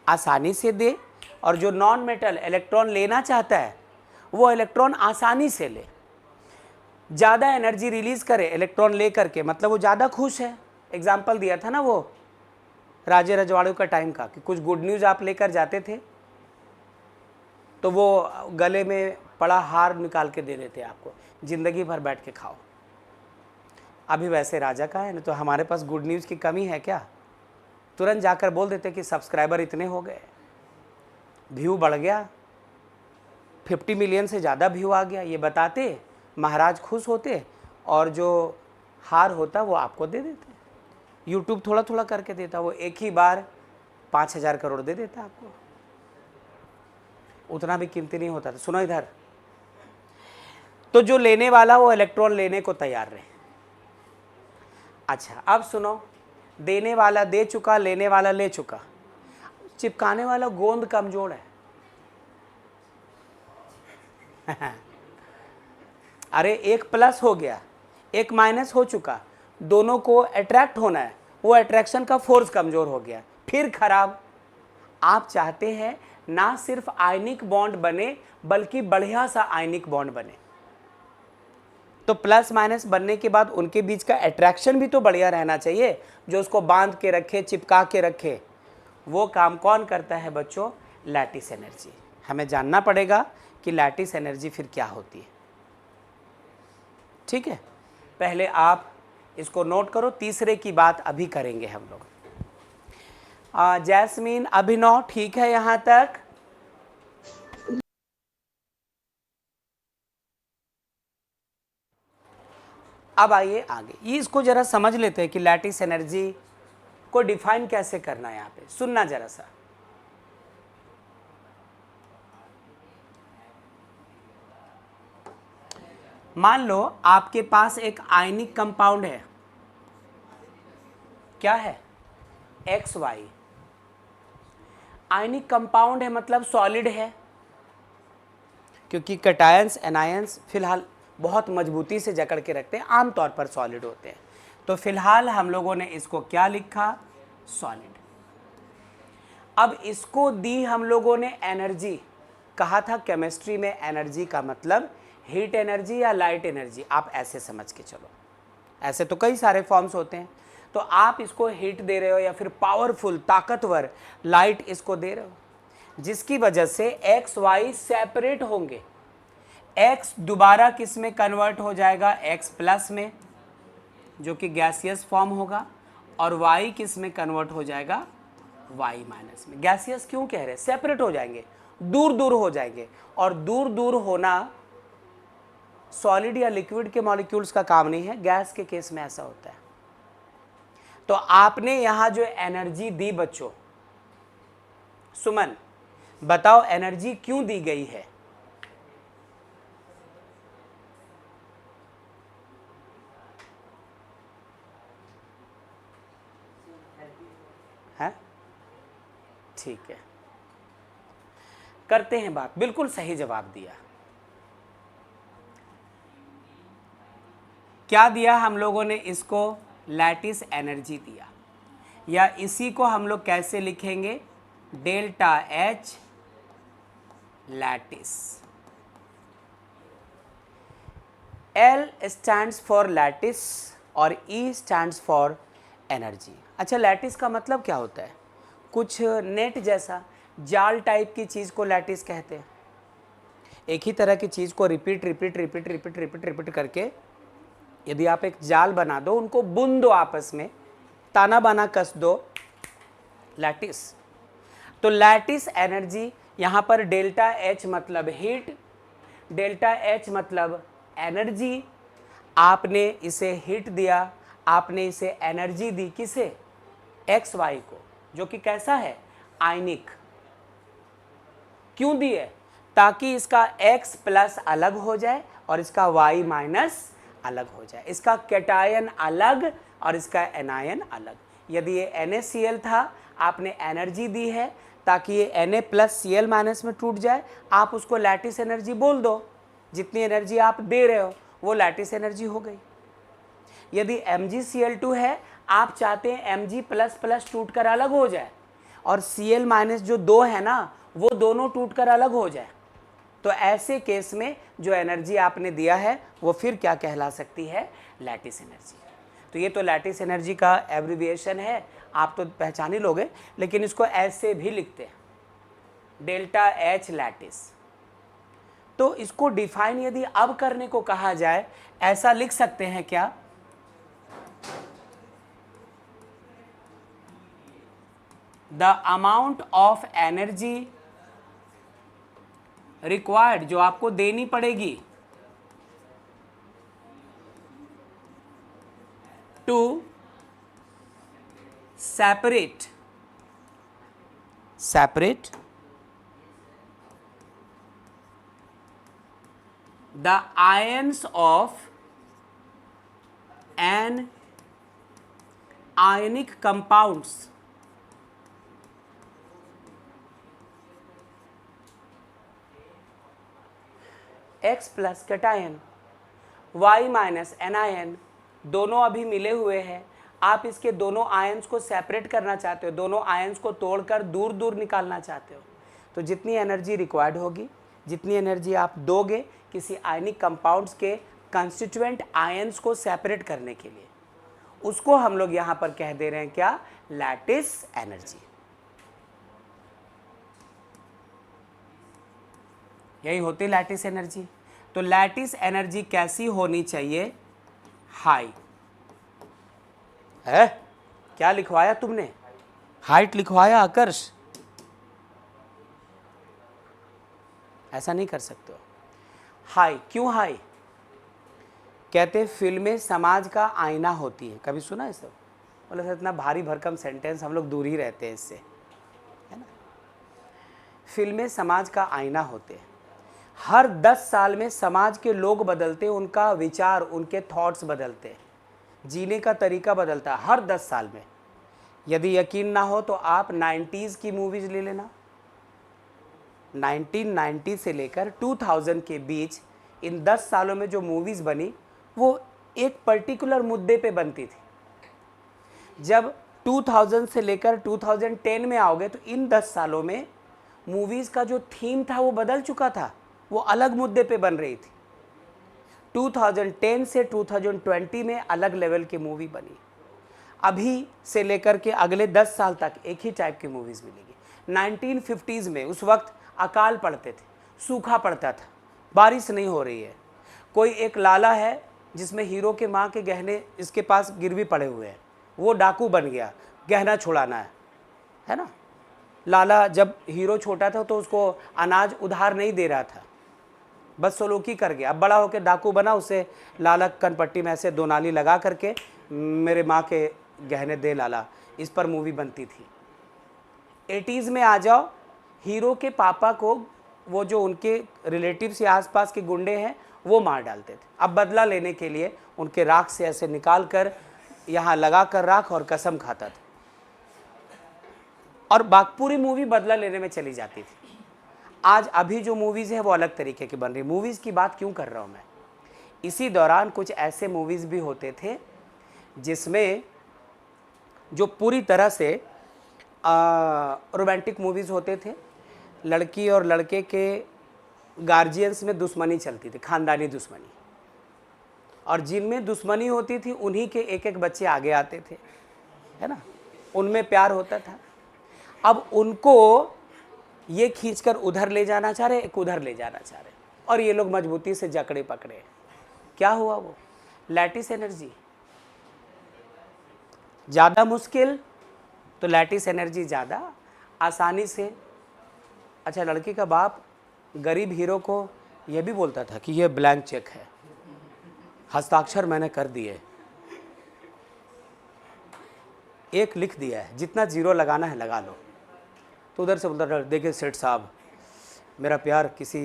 [SPEAKER 1] आसानी से दे, और जो नॉन मेटल इलेक्ट्रॉन लेना चाहता है वो इलेक्ट्रॉन आसानी से ले, ज़्यादा एनर्जी रिलीज करे इलेक्ट्रॉन ले करके, मतलब वो ज़्यादा खुश है। एग्जाम्पल दिया था ना वो राजे रजवाड़ों का टाइम का, कि कुछ गुड न्यूज़ आप लेकर जाते थे तो वो गले में पड़ा हार निकाल के दे देते आपको, ज़िंदगी भर बैठ के खाओ। अभी वैसे राजा का है ना, तो हमारे पास गुड न्यूज़ की कमी है क्या, तुरंत जाकर बोल देते कि सब्सक्राइबर इतने हो गए, व्यू बढ़ गया, 50 मिलियन से ज़्यादा व्यू आ गया, ये बताते महाराज खुश होते, और जो हार होता वो आपको दे देते। यूट्यूब थोड़ा थोड़ा करके देता, वो एक ही बार 5,000 करोड़ दे देता आपको, उतना भी कीमती नहीं होता था। सुनो इधर, तो जो लेने वाला वो इलेक्ट्रॉन लेने को तैयार रहे। अच्छा अब सुनो, देने वाला दे चुका, लेने वाला ले चुका, चिपकाने वाला गोंद कमजोर है। अरे एक प्लस हो गया, एक माइनस हो चुका, दोनों को अट्रैक्ट होना है, वो अट्रैक्शन का फोर्स कमजोर हो गया, फिर खराब। आप चाहते हैं ना सिर्फ आयनिक बॉन्ड बने बल्कि बढ़िया सा आयनिक बॉन्ड बने, तो प्लस माइनस बनने के बाद उनके बीच का अट्रैक्शन भी तो बढ़िया रहना चाहिए, जो उसको बांध के रखे, चिपका के रखे। वो काम कौन करता है बच्चों, लैटिस एनर्जी। हमें जानना पड़ेगा कि लैटिस एनर्जी फिर क्या होती है। ठीक है, पहले आप इसको नोट करो, तीसरे की बात अभी करेंगे हम लोग। जैस्मीन, अभिनव, ठीक है यहां तक? अब आइए आगे, ये इसको जरा समझ लेते हैं कि लैटिस एनर्जी को डिफाइन कैसे करना है। यहां पे सुनना जरा सा। मान लो आपके पास एक आयनिक कंपाउंड है, क्या है? XY। आयनिक कंपाउंड है मतलब सॉलिड है, क्योंकि कैटायंस एनायंस फिलहाल बहुत मजबूती से जकड़ के रखते हैं, आमतौर पर सॉलिड होते हैं। तो फिलहाल हम लोगों ने इसको क्या लिखा? सॉलिड। अब इसको दी हम लोगों ने एनर्जी। कहा था केमिस्ट्री में एनर्जी का मतलब हीट एनर्जी या लाइट एनर्जी, आप ऐसे समझ के चलो। ऐसे तो कई सारे फॉर्म्स होते हैं, तो आप इसको हीट दे रहे हो या फिर पावरफुल ताकतवर लाइट इसको दे रहे हो, जिसकी वजह से एक्स वाई सेपरेट होंगे। एक्स दोबारा किस में कन्वर्ट हो जाएगा? एक्स प्लस में, जो कि गैसियस फॉर्म होगा, और वाई किस में कन्वर्ट हो जाएगा? वाई माइनस में। गैसियस क्यों कह रहे हैं? सेपरेट हो जाएंगे, दूर दूर हो जाएंगे, और दूर दूर होना सॉलिड या लिक्विड के मॉलिक्यूल्स का काम नहीं है, गैस के केस में ऐसा होता है। तो आपने यहां जो एनर्जी दी बच्चों, सुमन बताओ एनर्जी क्यों दी गई है? है? ठीक है, करते हैं बात। बिल्कुल सही जवाब दिया। क्या दिया हम लोगों ने इसको? लैटिस एनर्जी दिया, या इसी को हम लोग कैसे लिखेंगे? Delta H lattice. L stands for lattice और ई स्टैंड्स फॉर एनर्जी। अच्छा, लैटिस का मतलब क्या होता है? कुछ नेट जैसा, जाल टाइप की चीज़ को लैटिस कहते हैं। एक ही तरह की चीज़ को repeat repeat repeat repeat repeat repeat करके यदि आप एक जाल बना दो, उनको बुन दो आपस में, ताना बाना कस दो, लैटिस। तो लैटिस एनर्जी यहाँ पर डेल्टा एच मतलब हीट, डेल्टा एच मतलब एनर्जी। आपने इसे हीट दिया, आपने इसे एनर्जी दी, किसे? एक्स वाई को, जो कि कैसा है? आयनिक। क्यों दिए? ताकि इसका x प्लस अलग हो जाए और इसका y माइनस अलग हो जाए, इसका कैटायन अलग और इसका एनायन अलग। यदि ये NaCl था, आपने एनर्जी दी है ताकि ये Na प्लस Cl माइनस में टूट जाए, आप उसको लैटिस एनर्जी बोल दो। जितनी एनर्जी आप दे रहे हो वो लैटिस एनर्जी हो गई। यदि MgCl2 है, आप चाहते हैं Mg प्लस प्लस टूट कर अलग हो जाए और Cl माइनस जो दो है ना, वो दोनों टूट कर अलग हो जाए, तो ऐसे केस में जो एनर्जी आपने दिया है वो फिर क्या कहला सकती है? Lattice energy. तो ये तो लैटिस एनर्जी का एब्रिविएशन है, आप तो पहचान ही लोगे, लेकिन इसको ऐसे भी लिखते हैं, डेल्टा एच लैटिस। तो इसको डिफाइन यदि अब करने को कहा जाए, ऐसा लिख सकते हैं क्या? The amount of energy required, जो आपको देनी पड़ेगी to separate the ions of an ionic compounds X plus cation, Y minus anion, दोनों अभी मिले हुए हैं। आप इसके दोनों आयंस को सेपरेट करना चाहते हो, दोनों आयंस को तोड़कर दूर दूर निकालना चाहते हो, तो जितनी एनर्जी रिक्वायर्ड होगी, जितनी एनर्जी आप दोगे किसी आयनिक कंपाउंड्स के कंस्टिट्यूएंट आयंस को सेपरेट करने के लिए, उसको हम लोग यहाँ पर कह दे रहे हैं क्या? Lattice energy. यही होती लैटिस एनर्जी। तो लैटिस एनर्जी कैसी होनी चाहिए? हाई है। क्या लिखवाया तुमने? हाइट लिखवाया आकर्ष, ऐसा नहीं कर सकते हो। हाई, क्यों हाई? कहते फिल्में समाज का आईना होती है। कभी सुना है सब? बोले सर इतना भारी भरकम सेंटेंस, हम लोग दूर ही रहते हैं इससे, है ना। फिल्में समाज का आईना होते हैं। हर 10 साल में समाज के लोग बदलते हैं, उनका विचार, उनके थॉट्स बदलते हैं, जीने का तरीका बदलता है हर 10 साल में। यदि यकीन ना हो तो आप 90s की मूवीज़ ले लेना। 1990 से लेकर 2000 के बीच इन 10 सालों में जो मूवीज़ बनी वो एक पर्टिकुलर मुद्दे पे बनती थी। जब 2000 से लेकर 2010 में आओगे तो इन 10 सालों में मूवीज़ का जो थीम था वो बदल चुका था, वो अलग मुद्दे पे बन रही थी। 2010 से 2020 में अलग लेवल की मूवी बनी। अभी से लेकर के अगले 10 साल तक एक ही टाइप की मूवीज़ मिलेगी। 1950s में उस वक्त अकाल पड़ते थे, सूखा पड़ता था, बारिश नहीं हो रही है, कोई एक लाला है जिसमें हीरो के माँ के गहने इसके पास गिरवी पड़े हुए हैं, वो डाकू बन गया, गहना छुड़ाना है ना। लाला जब हीरो छोटा था तो उसको अनाज उधार नहीं दे रहा था, बदसलूकी कर गया। अब बड़ा होकर डाकू बना, उसे लाला कनपट्टी में ऐसे 2 नाली लगा करके मेरे माँ के गहने दे लाला, इस पर मूवी बनती थी। 80s में आ जाओ, हीरो के पापा को वो जो उनके रिलेटिव्स या आसपास के गुंडे हैं वो मार डालते थे। अब बदला लेने के लिए उनके राख से ऐसे निकाल कर यहाँ लगा कर राख और कसम खाता था, और पूरी मूवी बदला लेने में चली जाती थी। आज अभी जो मूवीज़ है वो अलग तरीके की बन रही। मूवीज़ की बात क्यों कर रहा हूँ मैं? इसी दौरान कुछ ऐसे मूवीज़ भी होते थे जिसमें जो पूरी तरह से रोमांटिक मूवीज़ होते थे। लड़की और लड़के के गार्जियंस में दुश्मनी चलती थी, ख़ानदानी दुश्मनी, और जिनमें दुश्मनी होती थी उन्हीं के एक एक बच्चे आगे आते थे, है ना, उनमें प्यार होता था। अब उनको ये खींचकर उधर ले जाना चाह रहे, एक उधर ले जाना चाह रहे, और ये लोग मजबूती से जकड़े पकड़े। क्या हुआ? वो लैटिस एनर्जी। ज़्यादा मुश्किल तो लैटिस एनर्जी ज़्यादा आसानी से। अच्छा, लड़की का बाप गरीब हीरो को यह भी बोलता था कि यह ब्लैंक चेक है, हस्ताक्षर मैंने कर दिए, एक लिख दिया है, जितना जीरो लगाना है लगा लो। तो उधर से उधर, देखिए सेठ साहब, मेरा प्यार किसी,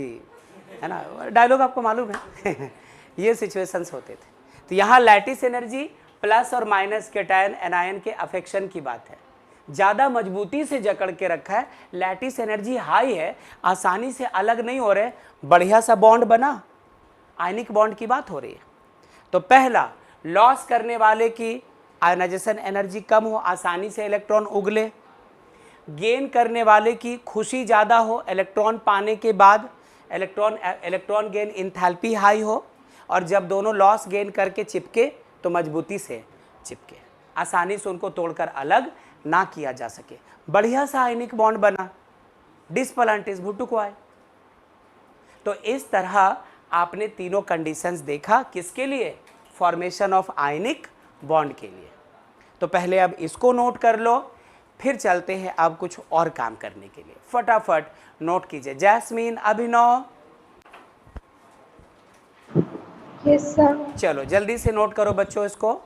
[SPEAKER 1] है ना, डायलॉग आपको मालूम है। ये सिचुएशंस होते थे। तो यहाँ लैटिस एनर्जी प्लस और माइनस कैटायन एनायन के अफेक्शन की बात है। ज़्यादा मजबूती से जकड़ के रखा है, लैटिस एनर्जी हाई है, आसानी से अलग नहीं हो रहे, बढ़िया सा बॉन्ड बना, आयनिक बॉन्ड की बात हो रही है। तो पहला, लॉस करने वाले की आयनाइजेशन एनर्जी कम हो, आसानी से इलेक्ट्रॉन उगले। गेन करने वाले की खुशी ज़्यादा हो, इलेक्ट्रॉन पाने के बाद इलेक्ट्रॉन गेन इंथैल्पी हाई हो, और जब दोनों लॉस गेन करके चिपके तो मजबूती से चिपके, आसानी से उनको तोड़कर अलग ना किया जा सके। बढ़िया सा आयनिक बॉन्ड बना, डिस प्लांटिस भुट्टुकुआई। तो इस तरह आपने तीनों कंडीशंस देखा, किसके लिए? फॉर्मेशन ऑफ आयनिक बॉन्ड के लिए। तो पहले अब इसको नोट कर लो, फिर चलते हैं अब कुछ और काम करने के लिए। फटाफट नोट कीजिए। जैस्मीन, अभिनव,
[SPEAKER 2] यस सर।
[SPEAKER 1] चलो जल्दी से नोट करो बच्चों इसको।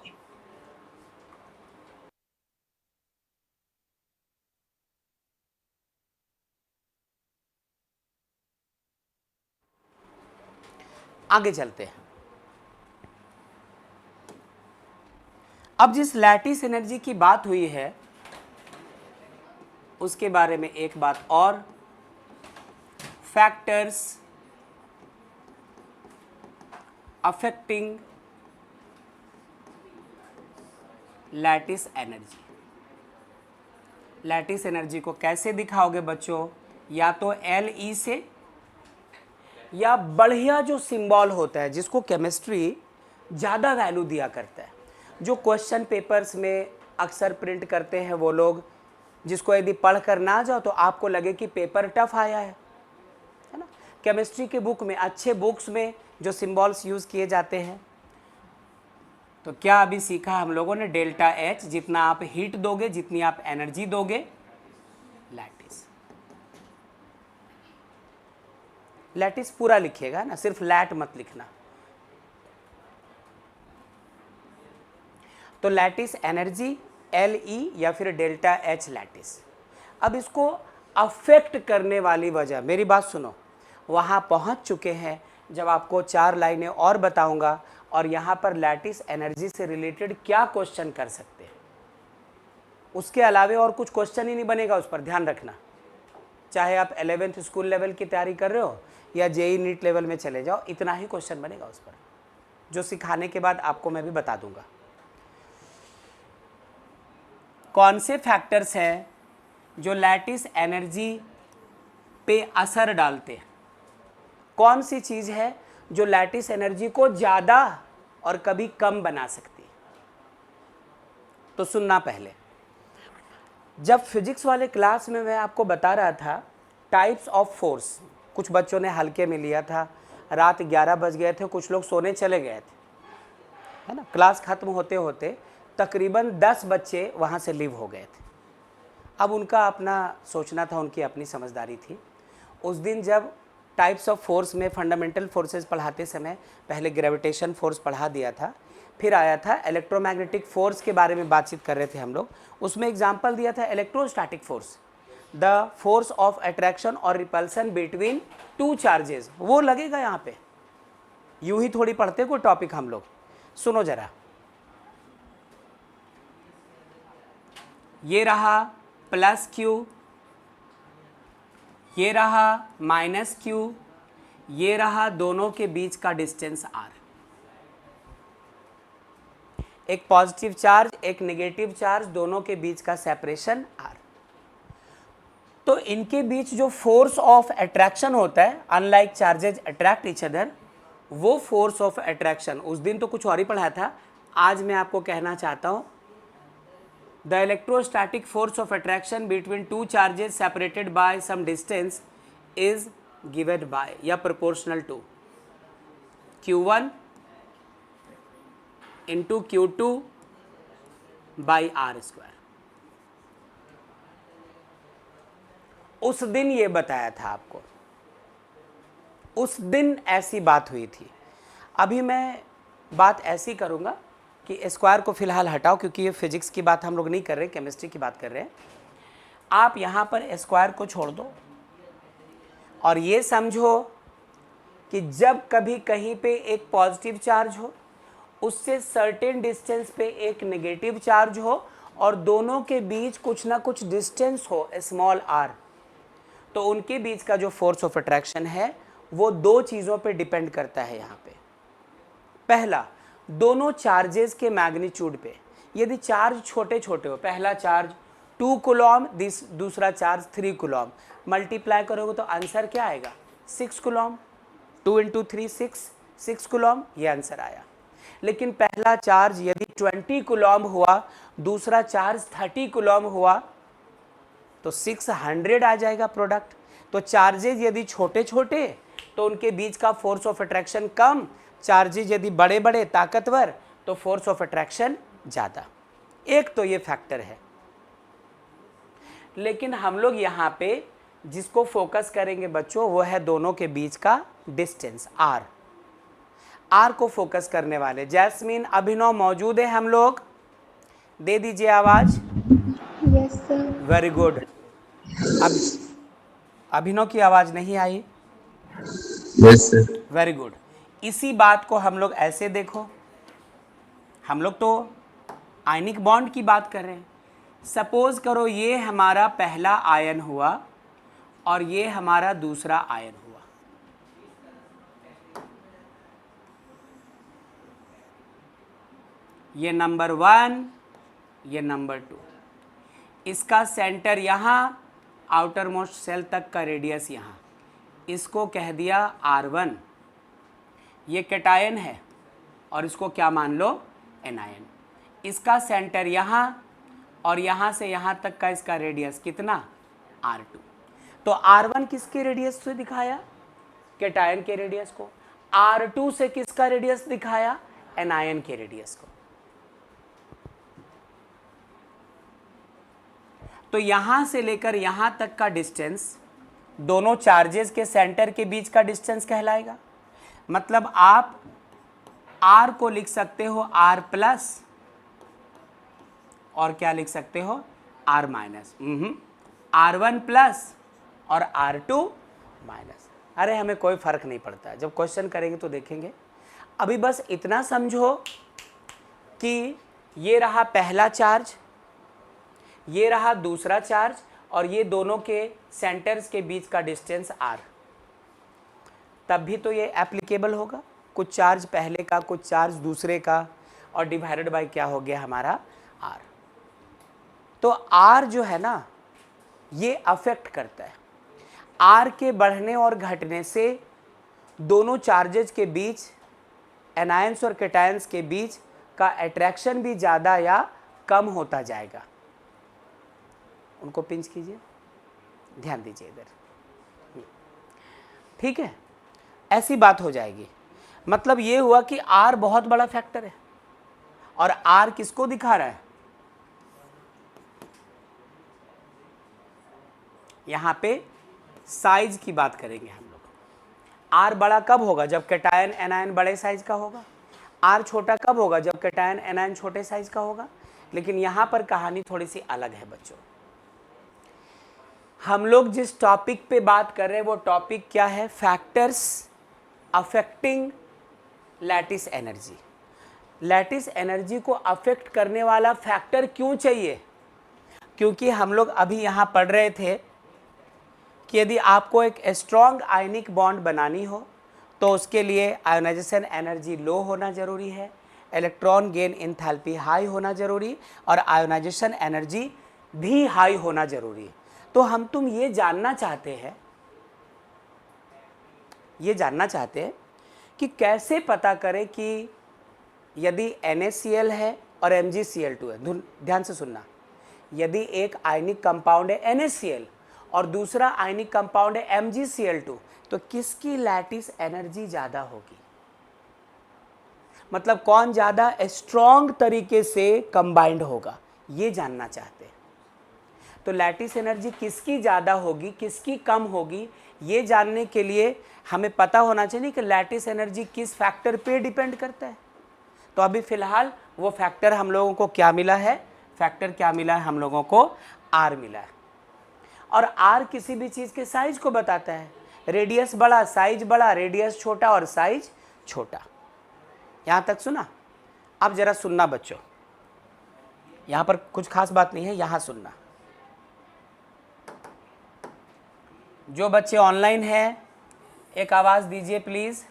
[SPEAKER 1] आगे चलते हैं। अब जिस लैटिस एनर्जी की बात हुई है उसके बारे में एक बात और, factors affecting lattice energy. Lattice energy को कैसे दिखाओगे बच्चों? या तो Le से, या बढ़िया जो सिंबल होता है जिसको केमिस्ट्री ज़्यादा वैल्यू दिया करता है, जो क्वेश्चन पेपर्स में अक्सर प्रिंट करते हैं वो लोग, जिसको यदि पढ़ कर ना जाओ तो आपको लगे कि पेपर टफ आया है ना। केमिस्ट्री के बुक में, अच्छे बुक्स में जो सिंबल्स यूज़ किए जाते हैं, तो क्या अभी सीखा हम लोगों ने? डेल्टा एच, जितना आप हीट दोगे, जितनी आप एनर्जी दोगे, लैटिस। लैटिस पूरा लिखिएगा ना, सिर्फ लैट मत लिखना। तो लैटिस एनर्जी LE या फिर डेल्टा एच लैटिस। अब इसको अफेक्ट करने वाली वजह, मेरी बात सुनो, वहाँ पहुँच चुके हैं जब आपको 4 लाइनें और बताऊंगा और यहाँ पर लैटिस एनर्जी से रिलेटेड क्या क्वेश्चन कर सकते हैं। उसके अलावे और कुछ क्वेश्चन ही नहीं बनेगा, उस पर ध्यान रखना। चाहे आप 11th स्कूल लेवल की तैयारी कर रहे हो या JEE नीट लेवल में चले जाओ, इतना ही क्वेश्चन बनेगा उस पर, जो सिखाने के बाद आपको मैं भी बता दूंगा। कौन से फैक्टर्स हैं जो लैटिस एनर्जी पे असर डालते हैं? कौन सी चीज़ है जो लैटिस एनर्जी को ज़्यादा और कभी कम बना सकती है? तो सुनना पहले। जब फिजिक्स वाले क्लास में मैं आपको बता रहा था टाइप्स ऑफ फोर्स, कुछ बच्चों ने हल्के में लिया था, रात 11 बज गए थे, कुछ लोग सोने चले गए थे, है ना। क्लास खत्म होते होते तकरीबन 10 बच्चे वहाँ से लीव हो गए थे। अब उनका अपना सोचना था, उनकी अपनी समझदारी थी। उस दिन जब टाइप्स ऑफ फोर्स में फंडामेंटल फोर्सेस पढ़ाते समय पहले ग्रेविटेशन फोर्स पढ़ा दिया था, फिर आया था इलेक्ट्रोमैग्नेटिक फोर्स के बारे में बातचीत कर रहे थे हम लोग। उसमें एग्जांपल दिया था electrostatic force, the force of attraction और रिपल्सन बिटवीन टू चार्जेस। वो लगेगा यहाँ पे, यूं ही थोड़ी पढ़ते कोई टॉपिक हम लोग। सुनो जरा, ये रहा प्लस Q, ये रहा माइनस Q, ये रहा दोनों के बीच का डिस्टेंस R। एक पॉजिटिव चार्ज, एक नेगेटिव चार्ज, दोनों के बीच का सेपरेशन R। तो इनके बीच जो फोर्स ऑफ अट्रैक्शन होता है, unlike charges attract each other, वो फोर्स ऑफ अट्रैक्शन उस दिन तो कुछ और ही पढ़ा था, आज मैं आपको कहना चाहता हूं the electrostatic force of attraction between two charges separated by some distance is given by या proportional to Q1 into Q2 by R square। उस दिन ये बताया था आपको, उस दिन ऐसी बात हुई थी। अभी मैं बात ऐसी करूँगा कि स्क्वायर को फिलहाल हटाओ, क्योंकि ये फिजिक्स की बात हम लोग नहीं कर रहे, केमिस्ट्री की बात कर रहे हैं। आप यहाँ पर स्क्वायर को छोड़ दो और ये समझो कि जब कभी कहीं पे एक पॉजिटिव चार्ज हो, उससे सर्टेन डिस्टेंस पे एक नेगेटिव चार्ज हो और दोनों के बीच कुछ ना कुछ डिस्टेंस हो स्मॉल r, तो उनके बीच का जो फोर्स ऑफ अट्रैक्शन है वो दो चीज़ों पे डिपेंड करता है यहाँ पे। पहला, दोनों चार्जेस के मैग्नीट्यूड पे। यदि चार्ज छोटे छोटे हो, पहला चार्ज 2 कूलॉम, दूसरा चार्ज 3 कूलॉम, मल्टीप्लाई करोगे तो आंसर क्या आएगा? 6 कूलॉम। 2 × 3 6 कूलॉम, ये आंसर आया। लेकिन पहला चार्ज यदि 20 कूलॉम हुआ, दूसरा चार्ज 30 कूलॉम हुआ, तो 600 आ जाएगा प्रोडक्ट। तो चार्जेस यदि छोटे छोटे तो उनके बीच का force of attraction come, charges यदि बड़े बड़े ताकतवर तो फोर्स ऑफ अट्रैक्शन ज़्यादा। एक तो ये फैक्टर है। लेकिन हम लोग यहाँ पे जिसको फोकस करेंगे बच्चों, वो है दोनों के बीच का डिस्टेंस R। R को फोकस करने वाले जैस्मीन, अभिनव मौजूद है हम लोग? दे दीजिए आवाज।
[SPEAKER 2] Yes sir.
[SPEAKER 1] Very good. अब अभिनव की आवाज नहीं आई?
[SPEAKER 3] Yes sir.
[SPEAKER 1] Very good. इसी बात को हम लोग ऐसे देखो, हम लोग तो आयनिक बॉन्ड की बात कर रहे हैं। सपोज करो ये हमारा पहला आयन हुआ और ये हमारा दूसरा आयन हुआ। ये नंबर 1, ये नंबर 2। इसका सेंटर यहाँ, आउटर मोस्ट सेल तक का रेडियस यहाँ, इसको कह दिया R1। ये कैटायन है और इसको क्या मान लो? एनायन। इसका सेंटर यहाँ और यहाँ से यहाँ तक का इसका रेडियस कितना? R2। तो R1 किसके रेडियस से दिखाया? कैटायन के रेडियस को। R2 से किसका रेडियस दिखाया? एनायन के रेडियस को। तो यहां से लेकर यहां तक का डिस्टेंस दोनों चार्जेस के सेंटर के बीच का डिस्टेंस कहलाएगा। मतलब आप R को लिख सकते हो R प्लस और क्या लिख सकते हो R माइनस, R1 प्लस और R2 माइनस। अरे हमें कोई फर्क नहीं पड़ता है, जब क्वेश्चन करेंगे तो देखेंगे। अभी बस इतना समझो कि ये रहा पहला चार्ज, ये रहा दूसरा चार्ज, और ये दोनों के सेंटर्स के बीच का डिस्टेंस R। तब भी तो ये एप्लीकेबल होगा, कुछ चार्ज पहले का कुछ चार्ज दूसरे का, और डिवाइडेड बाय क्या हो गया हमारा R। तो R जो है ना ये अफेक्ट करता है। R के बढ़ने और घटने से दोनों चार्जेज के बीच, एनायंस और कैटायंस के बीच का अट्रैक्शन भी ज़्यादा या कम होता जाएगा। उनको पिंच कीजिए, ध्यान दीजिए इधर, ठीक है, ऐसी बात हो जाएगी। मतलब ये हुआ कि R बहुत बड़ा फैक्टर है, और R किसको दिखा रहा है, यहां पे साइज की बात करेंगे हम लोग। R बड़ा कब होगा, जब कैटायन एनायन बड़े साइज का होगा। R छोटा कब होगा, जब कैटायन एनायन छोटे साइज का होगा। लेकिन यहां पर कहानी थोड़ी सी अलग है बच्चों। हम लोग जिस टॉपिक पे बात कर रहे हैं वो टॉपिक क्या है, factors affecting lattice energy. Lattice energy को अफेक्ट करने वाला फैक्टर क्यों चाहिए, क्योंकि हम लोग अभी यहां पढ़ रहे थे कि यदि आपको एक स्ट्रॉन्ग आयनिक बॉन्ड बनानी हो तो उसके लिए आयोनाइजेशन एनर्जी लो होना जरूरी है, इलेक्ट्रॉन गेन एंथैल्पी हाई होना जरूरी, और आयोनाइजेशन एनर्जी भी हाई होना जरूरी है। तो हम तुम ये जानना चाहते हैं कि कैसे पता करें कि यदि NaCl है और MgCl2 है। ध्यान से सुनना, यदि एक आयनिक कंपाउंड है NaCl और दूसरा आयनिक कंपाउंड है MgCl2, तो किसकी लैटिस एनर्जी ज़्यादा होगी, मतलब कौन ज़्यादा स्ट्रॉन्ग तरीके से कंबाइंड होगा, ये जानना चाहते हैं। तो लैटिस एनर्जी किसकी ज़्यादा होगी किसकी कम होगी, ये जानने के लिए हमें पता होना चाहिए कि लैटिस एनर्जी किस फैक्टर पे डिपेंड करता है। तो अभी फ़िलहाल वो फैक्टर हम लोगों को क्या मिला है, फैक्टर क्या मिला है हम लोगों को, R मिला है। और R किसी भी चीज़ के साइज को बताता है, रेडियस बड़ा साइज बड़ा, रेडियस छोटा और साइज छोटा। यहाँ तक सुना? अब जरा सुनना बच्चों, यहाँ पर कुछ खास बात नहीं है, यहाँ सुनना। जो बच्चे ऑनलाइन हैं एक आवाज़ दीजिए प्लीज़।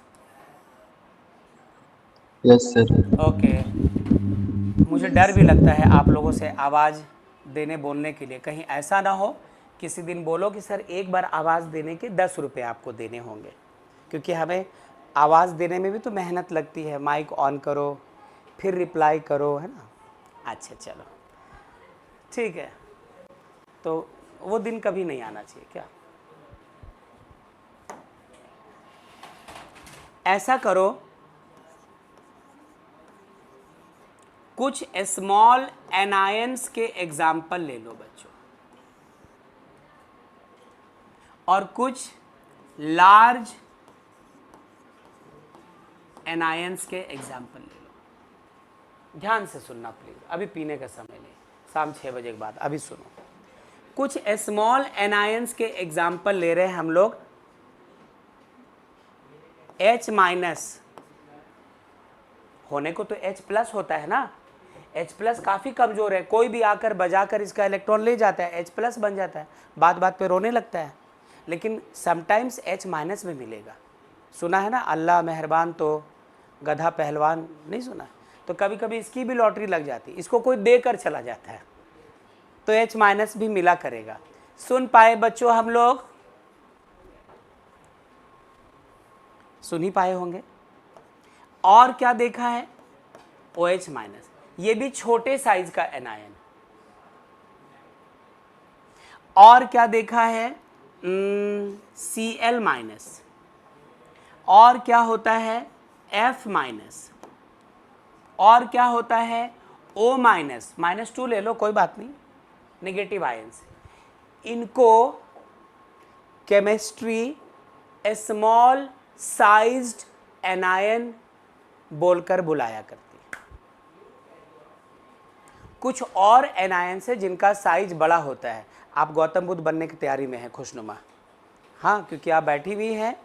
[SPEAKER 3] Yes sir.
[SPEAKER 1] ओके, मुझे डर भी लगता है आप लोगों से आवाज़ देने बोलने के लिए, कहीं ऐसा ना हो किसी दिन बोलो कि सर एक बार आवाज़ देने के 10 रुपये आपको देने होंगे, क्योंकि हमें आवाज़ देने में भी तो मेहनत लगती है, माइक ऑन करो फिर रिप्लाई करो, है ना। अच्छा चलो ठीक है, तो वो दिन कभी नहीं आना चाहिए क्या। ऐसा करो, कुछ स्मॉल एनायंस के एग्जाम्पल ले लो बच्चों, और कुछ लार्ज एनायंस के एग्जाम्पल ले लो। ध्यान से सुनना प्लीज, अभी पीने का समय नहीं, शाम 6 बजे के बाद। अभी सुनो, कुछ स्मॉल एनायंस के एग्जाम्पल ले रहे हैं हम लोग। H माइनस होने को तो H प्लस होता है ना, H प्लस काफ़ी कमज़ोर है, कोई भी आकर बजाकर इसका इलेक्ट्रॉन ले जाता है, H प्लस बन जाता है, बात बात पे रोने लगता है। लेकिन समटाइम्स H माइनस में मिलेगा, सुना है ना, अल्लाह मेहरबान तो गधा पहलवान, नहीं सुना? तो कभी कभी इसकी भी लॉटरी लग जाती, इसको कोई देकर चला जाता है, तो H माइनस भी मिला करेगा। सुन पाए बच्चों हम लोग? सुन ही पाए होंगे। और क्या देखा है, OH माइनस, ये भी छोटे साइज का एनायन। और क्या देखा है, Cl माइनस। और क्या होता है, F माइनस। और क्या होता है, O माइनस, -2 ले लो कोई बात नहीं, नेगेटिव आयंस, इनको केमिस्ट्री स्मॉल साइज्ड एनायन बोलकर बुलाया करती है। कुछ और एनायंस है जिनका साइज बड़ा होता है। आप गौतम बुद्ध बनने की तैयारी में हैं, खुशनुमा। हाँ, क्योंकि आप बैठी हुई हैं,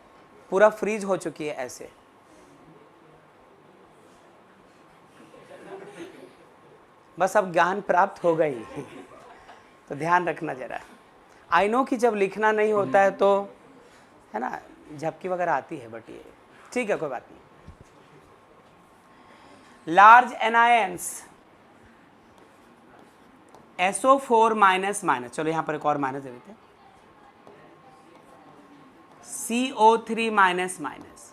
[SPEAKER 1] पूरा फ्रीज हो चुकी है ऐसे। बस अब ज्ञान प्राप्त हो गई तो ध्यान रखना जरा। आई नो कि जब लिखना नहीं होता है तो है ना, झपकी वगैरह आती है, बट ये ठीक है, कोई बात नहीं। Large anions SO4 minus minus, चलो यहां पर एक और माइनस दे देते हैं, CO3 minus minus,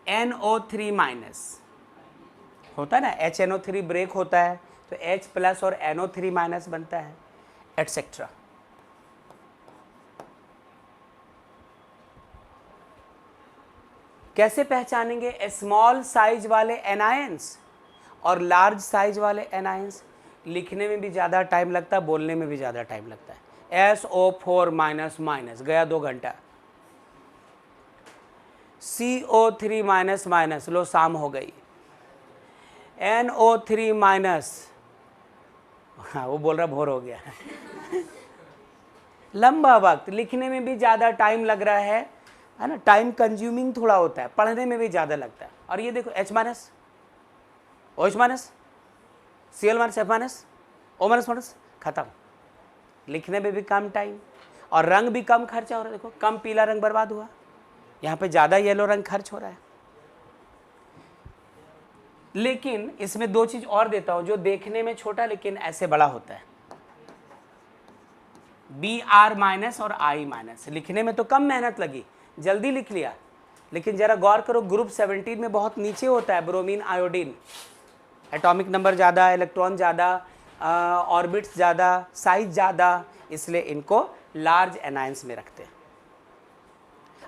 [SPEAKER 1] NO3 minus होता है ना, HNO3 ब्रेक होता है तो H प्लस और NO3 माइनस बनता है, एटसेट्रा। कैसे पहचानेंगे स्मॉल साइज वाले एनायंस और लार्ज साइज वाले एनायंस? लिखने में भी ज़्यादा टाइम लगता है, बोलने में भी ज़्यादा टाइम लगता है। SO4 माइनस माइनस गया 2 घंटा, CO3 माइनस माइनस, लो शाम हो गई, NO3 माइनस, हाँ वो बोल रहा भोर हो गया लंबा वक्त, लिखने में भी ज़्यादा टाइम लग रहा है ना, टाइम कंज्यूमिंग थोड़ा होता है, पढ़ने में भी ज़्यादा लगता है। और ये देखो H minus, OH minus, Cl minus, F minus, O minus minus, खत्म। लिखने में भी कम टाइम और रंग भी कम खर्चा हो रहा है। देखो कम पीला रंग बर्बाद हुआ, यहाँ पे ज़्यादा येलो रंग खर्च हो रहा है। लेकिन इसमें 2 चीज़ और देता हूँ जो देखने में छोटा लेकिन ऐसे बड़ा होता है, Br माइनस और I माइनस। लिखने में तो कम मेहनत लगी, जल्दी लिख लिया, लेकिन जरा गौर करो ग्रुप 17 में बहुत नीचे होता है ब्रोमीन आयोडीन, एटॉमिक नंबर ज़्यादा, इलेक्ट्रॉन ज़्यादा, ऑर्बिट्स ज़्यादा, साइज ज़्यादा, इसलिए इनको लार्ज एनायंस में रखते हैं।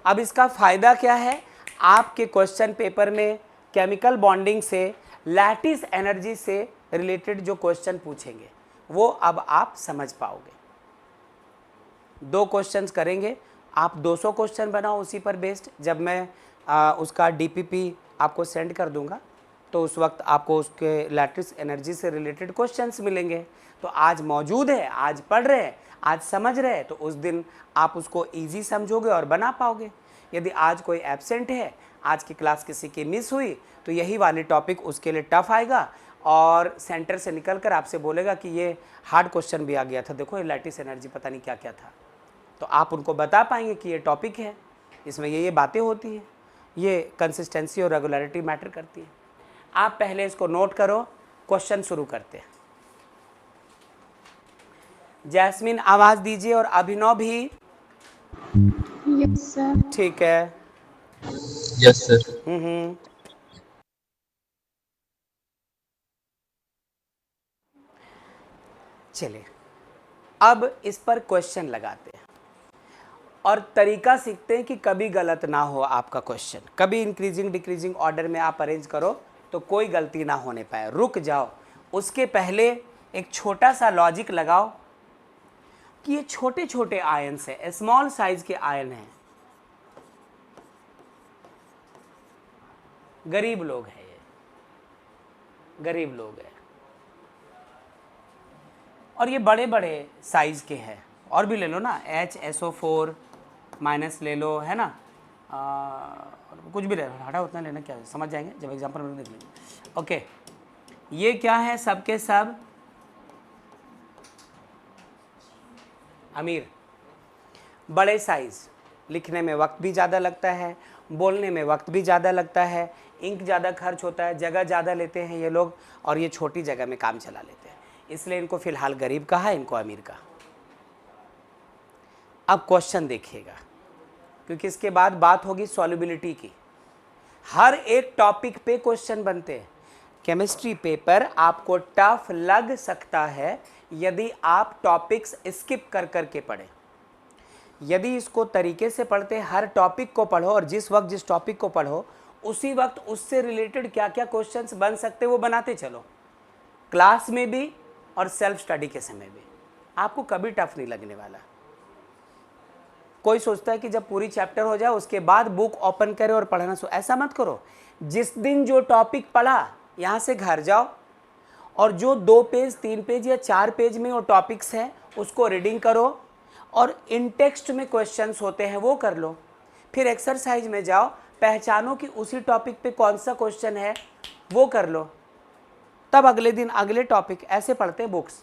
[SPEAKER 1] अब इसका फ़ायदा क्या है? आपके क्वेश्चन पेपर में केमिकल बॉन्डिंग से, लैटिस एनर्जी से रिलेटेड जो क्वेश्चन पूछेंगे वो अब आप समझ पाओगे। 2 क्वेश्चंस करेंगे, आप 200 क्वेश्चन बनाओ उसी पर बेस्ड। जब मैं उसका DPP आपको सेंड कर दूंगा तो उस वक्त आपको उसके लैटिस एनर्जी से रिलेटेड क्वेश्चंस मिलेंगे। तो आज मौजूद है, आज पढ़ रहे हैं, आज समझ रहे हैं, तो उस दिन आप उसको ईजी समझोगे और बना पाओगे। यदि आज कोई एब्सेंट है, आज की क्लास किसी की मिस हुई, तो यही वाली टॉपिक उसके लिए टफ आएगा और सेंटर से निकल कर आपसे बोलेगा कि ये हार्ड क्वेश्चन भी आ गया था, देखो ये लैटिस एनर्जी पता नहीं क्या क्या था। तो आप उनको बता पाएंगे कि ये टॉपिक है, इसमें ये बातें होती हैं, ये कंसिस्टेंसी और रेगुलरिटी मैटर करती है। आप पहले इसको नोट करो, क्वेश्चन शुरू करते हैं। जैस्मिन आवाज़ दीजिए और अभिनव भी।
[SPEAKER 2] Yes sir.
[SPEAKER 1] ठीक है।
[SPEAKER 3] Yes, sir.
[SPEAKER 1] चलिए अब इस पर क्वेश्चन लगाते हैं और तरीका सीखते हैं कि कभी गलत ना हो आपका क्वेश्चन। कभी इंक्रीजिंग डिक्रीजिंग ऑर्डर में आप अरेंज करो तो कोई गलती ना होने पाए। रुक जाओ, उसके पहले एक छोटा सा लॉजिक लगाओ कि ये छोटे छोटे आयन्स है, स्मॉल साइज के आयन हैं, गरीब लोग हैं, ये गरीब लोग हैं और ये बड़े बड़े साइज के हैं। और भी ले लो ना, HSO4 माइनस ले लो, है ना, कुछ भी ले लो, हटा उतना लेना क्या है, समझ जाएंगे जब एग्जाम्पल में देख लेंगे। ओके, ये क्या है? सब के सब अमीर, बड़े साइज, लिखने में वक्त भी ज़्यादा लगता है, बोलने में वक्त भी ज़्यादा लगता है, इंक ज़्यादा खर्च होता है, जगह ज़्यादा लेते हैं ये लोग और ये छोटी जगह में काम चला लेते हैं, इसलिए इनको फिलहाल गरीब कहा, इनको अमीर कहा। अब क्वेश्चन देखिएगा, क्योंकि इसके बाद बात होगी सॉल्युबिलिटी की। हर एक टॉपिक पे क्वेश्चन बनते हैं। केमिस्ट्री पेपर आपको टफ लग सकता है यदि आप टॉपिक्स स्किप कर करके पढ़ें। यदि इसको तरीके से पढ़ते, हर टॉपिक को पढ़ो और जिस वक्त जिस टॉपिक को पढ़ो उसी वक्त उससे रिलेटेड क्या क्या क्वेश्चंस बन सकते वो बनाते चलो। क्लास में भी और सेल्फ स्टडी के समय भी आपको कभी टफ नहीं लगने वाला। कोई सोचता है कि जब पूरी चैप्टर हो जाए उसके बाद बुक ओपन करे और पढ़ना, ऐसा मत करो। जिस दिन जो टॉपिक पढ़ा यहाँ से घर जाओ और जो 2 पेज 3 पेज या 4 पेज में वो टॉपिक्स हैं उसको रीडिंग करो और इन टेक्स्ट में क्वेश्चंस होते हैं वो कर लो। फिर एक्सरसाइज में जाओ, पहचानो कि उसी टॉपिक पे कौन सा क्वेश्चन है वो कर लो, तब अगले दिन अगले टॉपिक। ऐसे पढ़ते हैं बुक्स।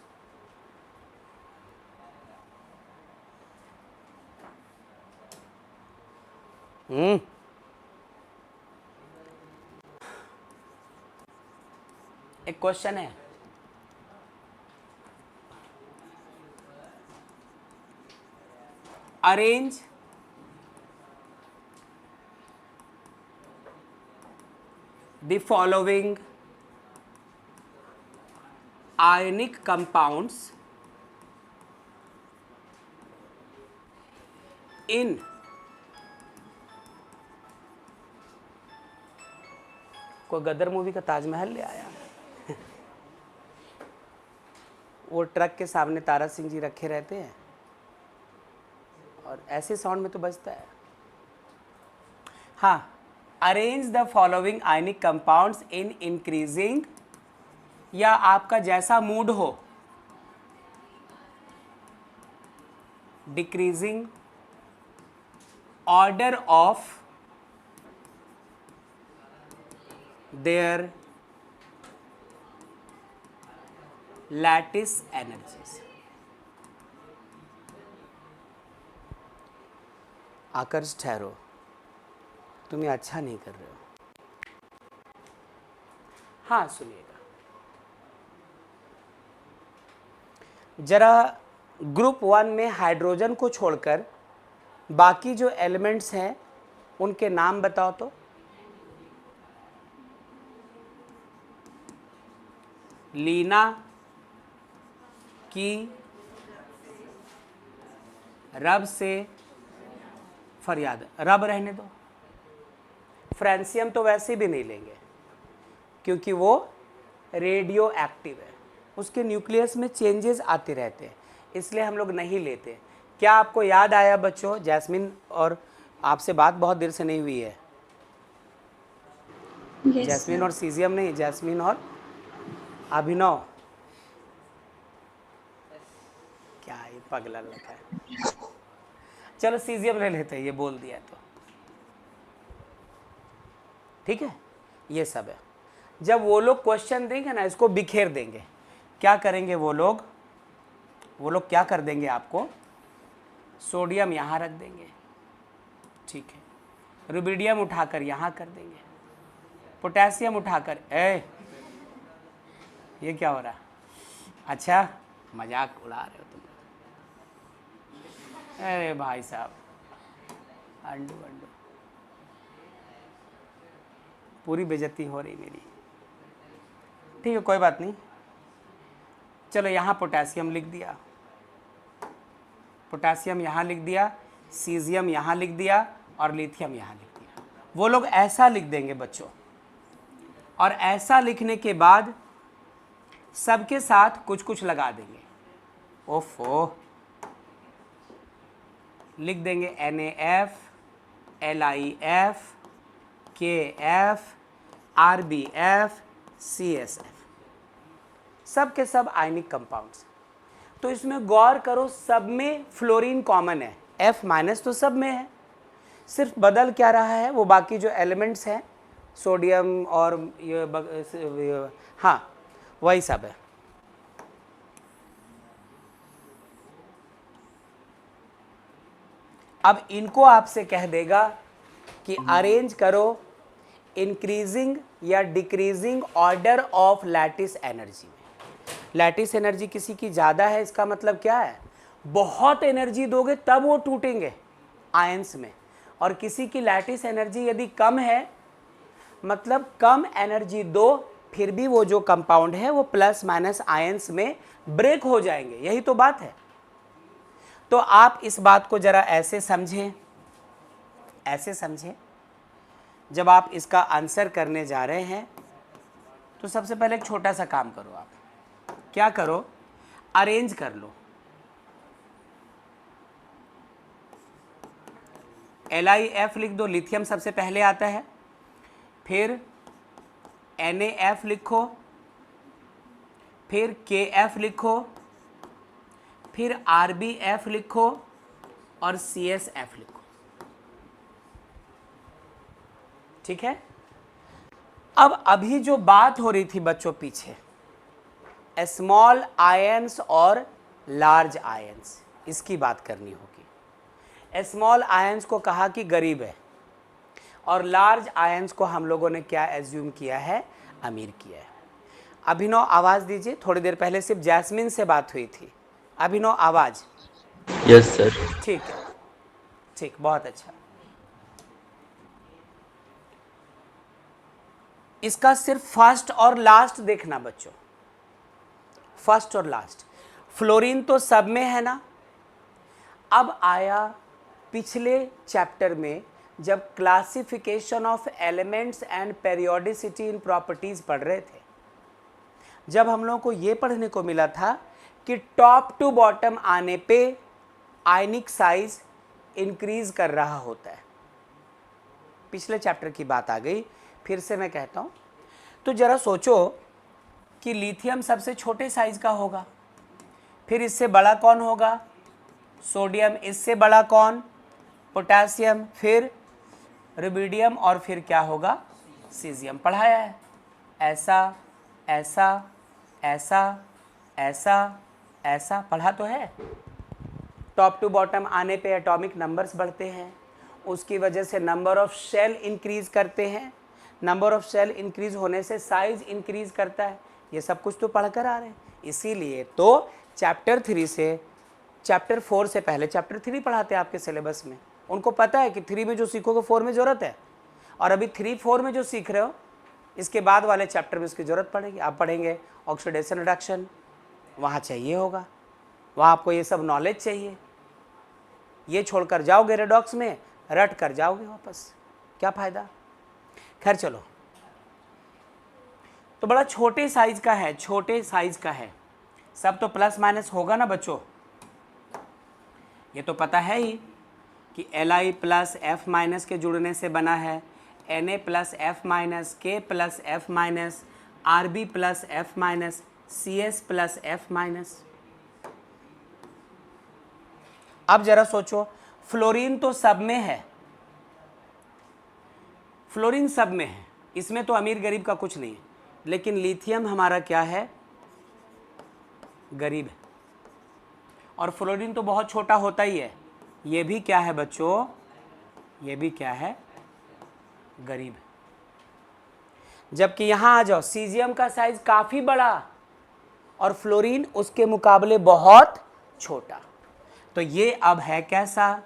[SPEAKER 1] एक क्वेश्चन है, arrange the following ionic compounds in कोई गदर मूवी का ताजमहल ले आया वो ट्रक के सामने तारा सिंह जी रखे रहते हैं और ऐसे साउंड में तो बजता है। हाँ, arrange the following ionic compounds in increasing, या आपका जैसा मूड हो, decreasing order of their lattice energies. Aakarsh ठहरो, तुम्हें अच्छा नहीं कर रहे हो। हाँ सुनिएगा जरा, ग्रुप 1 में हाइड्रोजन को छोड़कर बाकी जो एलिमेंट्स हैं उनके नाम बताओ तो। लीना की रब से फरियाद, रब रहने दो। फ्रांसियम तो वैसे भी नहीं लेंगे क्योंकि वो रेडियो एक्टिव है, उसके न्यूक्लियस में चेंजेस आते रहते हैं, इसलिए हम लोग नहीं लेते। क्या आपको याद आया बच्चों, जैस्मिन और आपसे बात बहुत देर से नहीं हुई है।
[SPEAKER 2] Yes,
[SPEAKER 1] Jasmine
[SPEAKER 2] sir.
[SPEAKER 1] और सीजियम नहीं, जैस्मिन और अभिनव। क्या ये पगला लगा है। चलो सीजियम ले लेते हैं, ये बोल दिया तो ठीक है। ये सब है। जब वो लोग क्वेश्चन देंगे ना, इसको बिखेर देंगे। क्या करेंगे वो लोग क्या कर देंगे, आपको सोडियम यहाँ रख देंगे, ठीक है, रुबिडियम उठाकर यहाँ कर देंगे, पोटेशियम उठाकर, ये क्या हो रहा, अच्छा मजाक उड़ा रहे हो तुम। अरे भाई साहब, अंडू अंडू, पूरी बेइज्जती हो रही मेरी। ठीक है, कोई बात नहीं। चलो यहाँ पोटेशियम लिख दिया, पोटेशियम यहाँ लिख दिया, सीजियम यहाँ लिख दिया और लिथियम यहाँ लिख दिया। वो लोग ऐसा लिख देंगे बच्चों, और ऐसा लिखने के बाद सबके साथ कुछ कुछ लगा देंगे। ओफो, लिख देंगे NaF, LiF, KF, RbF, CSF, सब के सब आयनिक कंपाउंड्स। तो इसमें गौर करो, सब में फ्लोरीन कॉमन है, F- तो सब में है, सिर्फ बदल क्या रहा है, वो बाकी जो एलिमेंट्स हैं सोडियम और ये हाँ वही सब है। अब इनको आपसे कह देगा कि अरेंज करो इंक्रीजिंग या decreasing order of lattice energy में। लैटिस एनर्जी किसी की ज़्यादा है, इसका मतलब क्या है, बहुत एनर्जी दोगे तब वो टूटेंगे आयंस में, और किसी की लैटिस एनर्जी यदि कम है, मतलब कम एनर्जी दो फिर भी वो जो कंपाउंड है वो प्लस माइनस आयंस में ब्रेक हो जाएंगे। यही तो बात है। तो आप इस बात को जरा ऐसे समझें, ऐसे समझें। जब आप इसका आंसर करने जा रहे हैं तो सबसे पहले एक छोटा सा काम करो। आप क्या करो, अरेंज कर लो। LiF लिख दो, लिथियम सबसे पहले आता है, फिर NaF लिखो, फिर KF लिखो, फिर RbF लिखो और CsF लिखो। ठीक है। अब अभी जो बात हो रही थी बच्चों पीछे, स्मॉल आयंस और लार्ज आयंस, इसकी बात करनी होगी। स्मॉल आयंस को कहा कि गरीब है, और लार्ज आयंस को हम लोगों ने क्या एज्यूम किया है, अमीर किया है। अभिनव आवाज़ दीजिए। थोड़ी देर पहले सिर्फ जैस्मिन से बात हुई थी। अभिनव आवाज़।
[SPEAKER 3] Yes sir.
[SPEAKER 1] ठीक है, ठीक, बहुत अच्छा। इसका सिर्फ फर्स्ट और लास्ट देखना बच्चों, फर्स्ट और लास्ट। फ्लोरीन तो सब में है ना। अब आया पिछले चैप्टर में जब classification of elements and periodicity in properties पढ़ रहे थे, जब हम लोगों को ये पढ़ने को मिला था कि टॉप टू बॉटम आने पे आयनिक साइज इंक्रीज कर रहा होता है। पिछले चैप्टर की बात आ गई, फिर से मैं कहता हूं। तो जरा सोचो कि लिथियम सबसे छोटे साइज का होगा, फिर इससे बड़ा कौन होगा, सोडियम, इससे बड़ा कौन, पोटेशियम, फिर रुबिडियम, और फिर क्या होगा, सीजियम। पढ़ाया है। ऐसा ऐसा ऐसा ऐसा ऐसा पढ़ा तो है। टॉप टू बॉटम आने पे एटॉमिक नंबर्स बढ़ते हैं, उसकी वजह से नंबर ऑफ शेल इंक्रीज करते हैं, नंबर ऑफ शेल इंक्रीज होने से साइज इंक्रीज करता है। ये सब कुछ तो पढ़ कर आ रहे हैं। इसीलिए तो चैप्टर 3 से, चैप्टर 4 से पहले चैप्टर 3 पढ़ाते हैं आपके सिलेबस में। उनको पता है कि 3 में जो सीखोगे 4 में ज़रूरत है, और अभी 3-4 में जो सीख रहे हो इसके बाद वाले चैप्टर में इसकी ज़रूरत पड़ेगी। आप पढ़ेंगे ऑक्सीडेशन रिडक्शन, वहाँ चाहिए होगा, वहाँ आपको ये सब नॉलेज चाहिए। ये छोड़कर जाओगे रेडॉक्स में, रट कर जाओगे वापस, क्या फ़ायदा। खैर चलो, तो बड़ा छोटे साइज का है, छोटे साइज का है। सब तो प्लस माइनस होगा ना बच्चों, ये तो पता है ही कि Li प्लस F माइनस के जुड़ने से बना है, Na plus F minus, K plus F minus, Rb plus F minus, Cs plus F minus. अब जरा सोचो, फ्लोरीन तो सब में है, फ्लोरीन सब में है, इसमें तो अमीर गरीब का कुछ नहीं है, लेकिन लिथियम हमारा क्या है, गरीब है। और फ्लोरीन तो बहुत छोटा होता ही है, ये भी क्या है बच्चों, ये भी क्या है, गरीब है। जबकि यहां आ जाओ, सीजियम का साइज काफी बड़ा और फ्लोरीन उसके मुकाबले बहुत छोटा। तो ये अब है कैसा,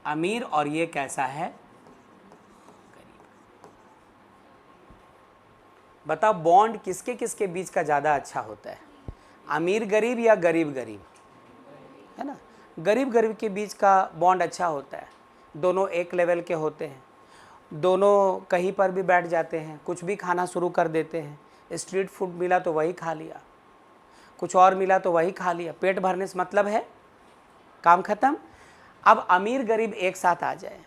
[SPEAKER 1] अमीर, और ये कैसा है, गरीब। बताओ बॉन्ड किसके किसके बीच का ज़्यादा अच्छा होता है, अमीर गरीब या गरीब गरीब, है ना। गरीब गरीब के बीच का बॉन्ड अच्छा होता है, दोनों एक लेवल के होते हैं, दोनों कहीं पर भी बैठ जाते हैं, कुछ भी खाना शुरू कर देते हैं। स्ट्रीट फूड मिला तो वही खा लिया, कुछ और मिला तो वही खा लिया, पेट भरने से मतलब है, काम खत्म। अब अमीर गरीब एक साथ आ जाए,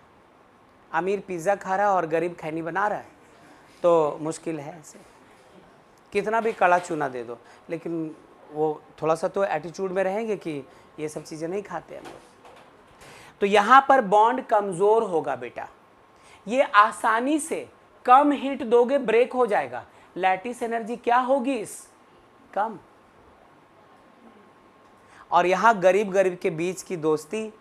[SPEAKER 1] अमीर पिज़्ज़ा खा रहा है और गरीब खैनी बना रहा है, तो मुश्किल है ऐसे। कितना भी कड़ा चूना दे दो, लेकिन वो थोड़ा सा तो एटीट्यूड में रहेंगे कि ये सब चीज़ें नहीं खाते हम लोग। तो यहाँ पर बॉन्ड कमज़ोर होगा बेटा, ये आसानी से कम हीट दोगे ब्रेक हो जाएगा, लैटिस एनर्जी क्या होगी, इस कम। और यहाँ गरीब गरीब के बीच की दोस्ती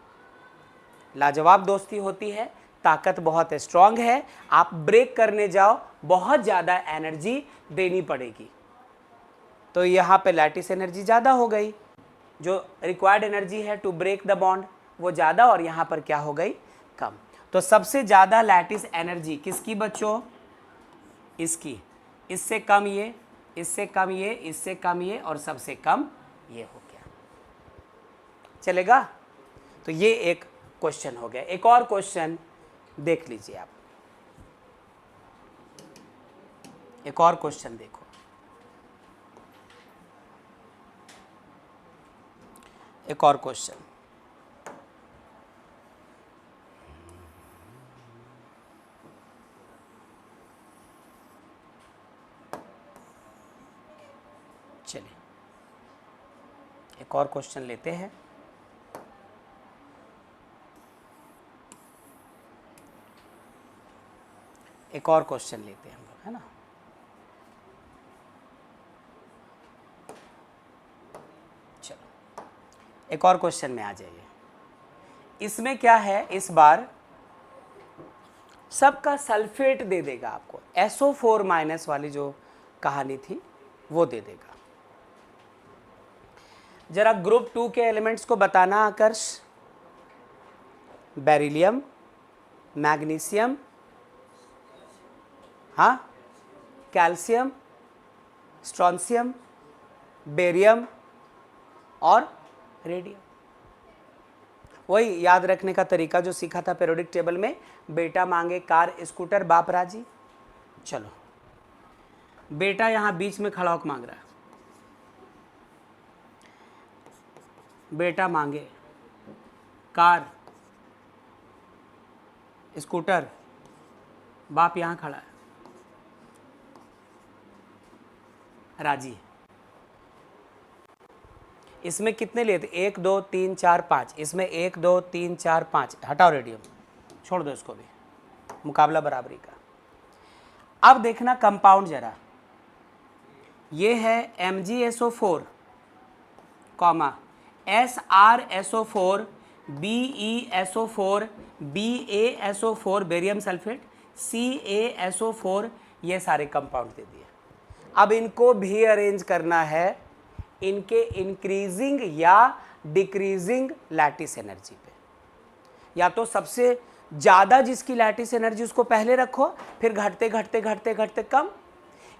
[SPEAKER 1] लाजवाब दोस्ती होती है, ताकत बहुत स्ट्रांग है, आप ब्रेक करने जाओ बहुत ज़्यादा एनर्जी देनी पड़ेगी। तो यहाँ पे लैटिस एनर्जी ज़्यादा हो गई, जो रिक्वायर्ड एनर्जी है टू ब्रेक द बॉन्ड वो ज़्यादा, और यहाँ पर क्या हो गई, कम। तो सबसे ज़्यादा लैटिस एनर्जी किसकी बच्चों, इसकी, इससे कम ये, इससे कम ये, इससे कम ये, और सबसे कम ये हो गया। चलेगा। तो ये एक क्वेश्चन हो गया। एक और क्वेश्चन देख लीजिए आप, एक और क्वेश्चन देखो। एक और क्वेश्चन, चलिए एक और क्वेश्चन लेते हैं। एक और क्वेश्चन लेते हैं हम लोग, है ना। चलो एक और क्वेश्चन में आ जाइए। इसमें क्या है, इस बार सबका सल्फेट दे देगा आपको, SO4 माइनस वाली जो कहानी थी वो दे देगा। जरा ग्रुप 2 के एलिमेंट्स को बताना आकर्ष। बेरिलियम, मैग्नीशियम, हाँ, कैल्शियम, स्ट्रोंशियम, बेरियम और रेडियम। वही याद रखने का तरीका जो सीखा था पीरियोडिक टेबल में, बेटा मांगे कार स्कूटर बाप राजी। चलो बेटा यहाँ बीच में खड़ा होकर मांग रहा है, बेटा मांगे कार स्कूटर, बाप यहाँ खड़ा है, राजी है। इसमें कितने लिए थे, 1 2 3 4 5, इसमें 1 2 3 4 5, हटाओ रेडियम, छोड़ दो इसको भी, मुकाबला बराबरी का। अब देखना कंपाउंड जरा, ये है MgSO4 comma SrSO4 BeSO4 BaSO4 barium sulphate CaSO4, ये सारे कंपाउंड दे दिए। अब इनको भी अरेंज करना है इनके इंक्रीजिंग या डिक्रीजिंग लैटिस एनर्जी पे। या तो सबसे ज़्यादा जिसकी लैटिस एनर्जी उसको पहले रखो, फिर घटते घटते घटते घटते कम,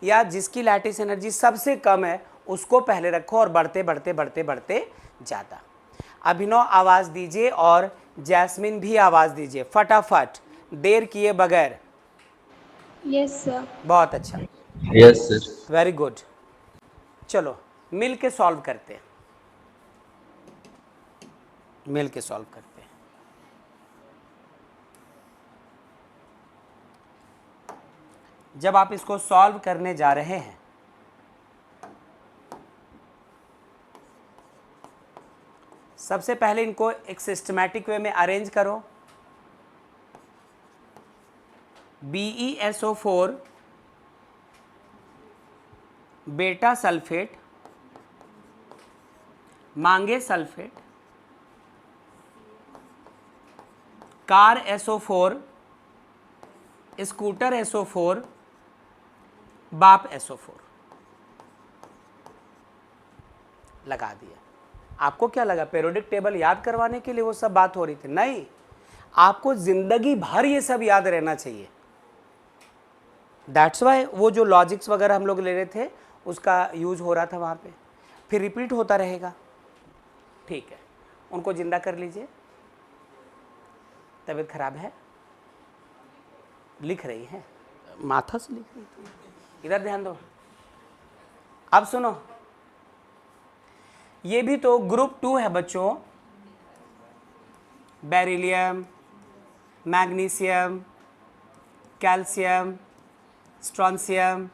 [SPEAKER 1] या जिसकी लैटिस एनर्जी सबसे कम है उसको पहले रखो और बढ़ते बढ़ते बढ़ते बढ़ते ज़्यादा। अभिनव आवाज़ दीजिए और जैस्मिन भी आवाज़ दीजिए फटाफट, देर किए बगैर।
[SPEAKER 2] Yes sir.
[SPEAKER 1] बहुत अच्छा,
[SPEAKER 3] Yes, sir.
[SPEAKER 1] Very good. चलो मिल के सॉल्व करते हैं, मिल के सॉल्व करते हैं। जब आप इसको सॉल्व करने जा रहे हैं सबसे पहले इनको एक सिस्टमैटिक वे में अरेंज करो। BeSO4 बेटा सल्फेट मांगे sulphate, car SO4 scooter SO4 बाप SO4 लगा दिया। आपको क्या लगा पीरियोडिक टेबल याद करवाने के लिए वो सब बात हो रही थी? नहीं, आपको जिंदगी भर ये सब याद रहना चाहिए। दैट्स वाई वो जो लॉजिक्स वगैरह हम लोग ले रहे थे उसका यूज हो रहा था वहाँ पे, फिर रिपीट होता रहेगा। ठीक है, उनको जिंदा कर लीजिए। तबीयत खराब है, लिख रही है, माथा से लिख रही थी, इधर ध्यान दो। अब सुनो, ये भी तो ग्रुप 2 है बच्चों। Beryllium, magnesium, calcium, strontium,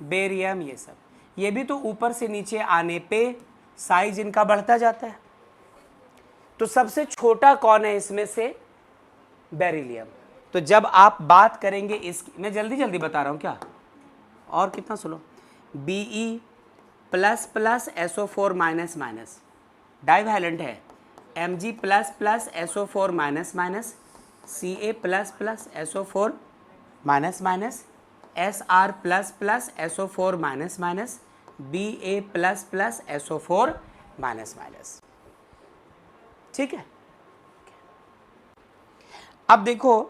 [SPEAKER 1] barium, ये सब, ये भी तो ऊपर से नीचे आने पे साइज इनका बढ़ता जाता है। तो सबसे छोटा कौन है इसमें से? बेरिलियम। तो जब आप बात करेंगे इसकी, मैं जल्दी जल्दी बता रहा हूँ क्या, और कितना सुनो, Be plus plus SO4 minus minus divalent है, Mg plus plus SO4 minus minus, Ca plus plus SO4 minus minus, Sr plus plus SO4 minus minus, Ba plus plus SO4 minus minus. ठीक है, अब देखो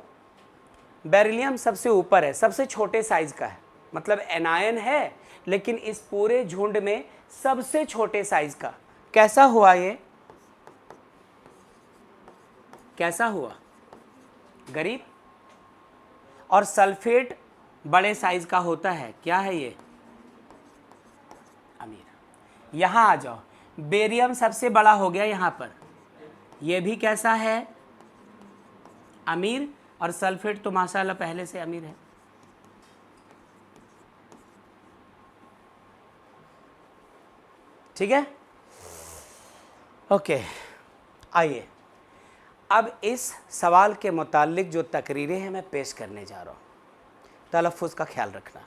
[SPEAKER 1] beryllium सबसे ऊपर है, सबसे छोटे साइज का है, मतलब एनायन है लेकिन इस पूरे झुंड में सबसे छोटे साइज का। कैसा हुआ ये? कैसा हुआ? गरीब। और सल्फेट बड़े साइज का होता है, क्या है ये? अमीर। यहां आ जाओ, बेरियम सबसे बड़ा हो गया यहाँ पर, ये भी कैसा है, अमीर, और सल्फेट तो माशाल्लाह पहले से अमीर है। ठीक है, ओके। आइए अब इस सवाल के मुतालिक जो तकरीरें हैं मैं पेश करने जा रहा हूँ, तलफ़ुज़ का ख्याल रखना।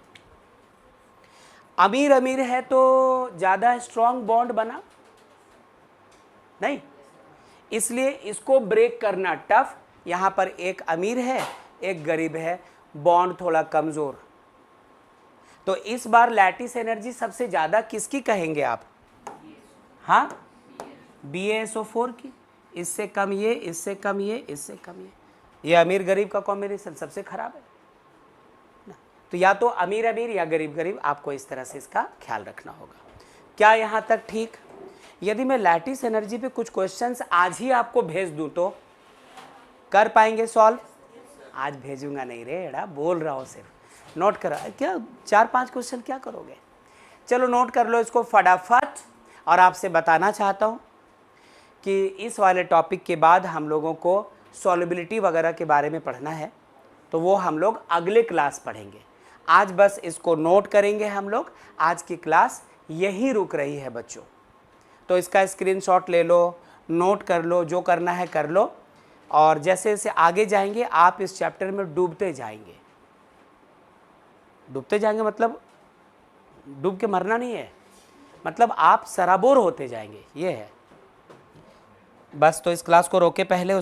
[SPEAKER 1] अमीर अमीर है तो ज़्यादा स्ट्रॉन्ग बॉन्ड बना नहीं, इसलिए इसको ब्रेक करना टफ। यहाँ पर एक अमीर है एक गरीब है, बॉन्ड थोड़ा कमज़ोर, तो इस बार लैटिस एनर्जी सबसे ज़्यादा किसकी कहेंगे आप? हाँ, BaSO4 की। इससे कम ये, इससे कम ये, इससे कम ये अमीर गरीब का कॉम्बिनेशन सबसे ख़राब है ना। तो या तो अमीर अमीर या गरीब गरीब, आपको इस तरह से इसका ख्याल रखना होगा। क्या यहाँ तक ठीक? यदि मैं लैटिस एनर्जी पे कुछ क्वेश्चंस आज ही आपको भेज दूँ तो कर पाएंगे सॉल्व? आज भेजूंगा नहीं रे एड़ा, बोल रहा हूँ, सिर्फ नोट करो। क्या 4-5 क्वेश्चन क्या करोगे? चलो नोट कर लो इसको फटाफट। और आपसे बताना चाहता हूँ कि इस वाले टॉपिक के बाद हम लोगों को सॉल्युबिलिटी वगैरह के बारे में पढ़ना है, तो वो हम लोग अगले क्लास पढ़ेंगे। आज बस इसको नोट करेंगे हम लोग। आज की क्लास यहीं रुक रही है बच्चों, तो इसका स्क्रीनशॉट ले लो, नोट कर लो, जो करना है कर लो। और जैसे जैसे आगे जाएंगे आप इस चैप्टर में डूबते जाएंगे। डूबते जाएंगे मतलब डूब के मरना नहीं है, मतलब आप सराबोर होते जाएंगे, ये है बस। तो इस क्लास को रोके पहले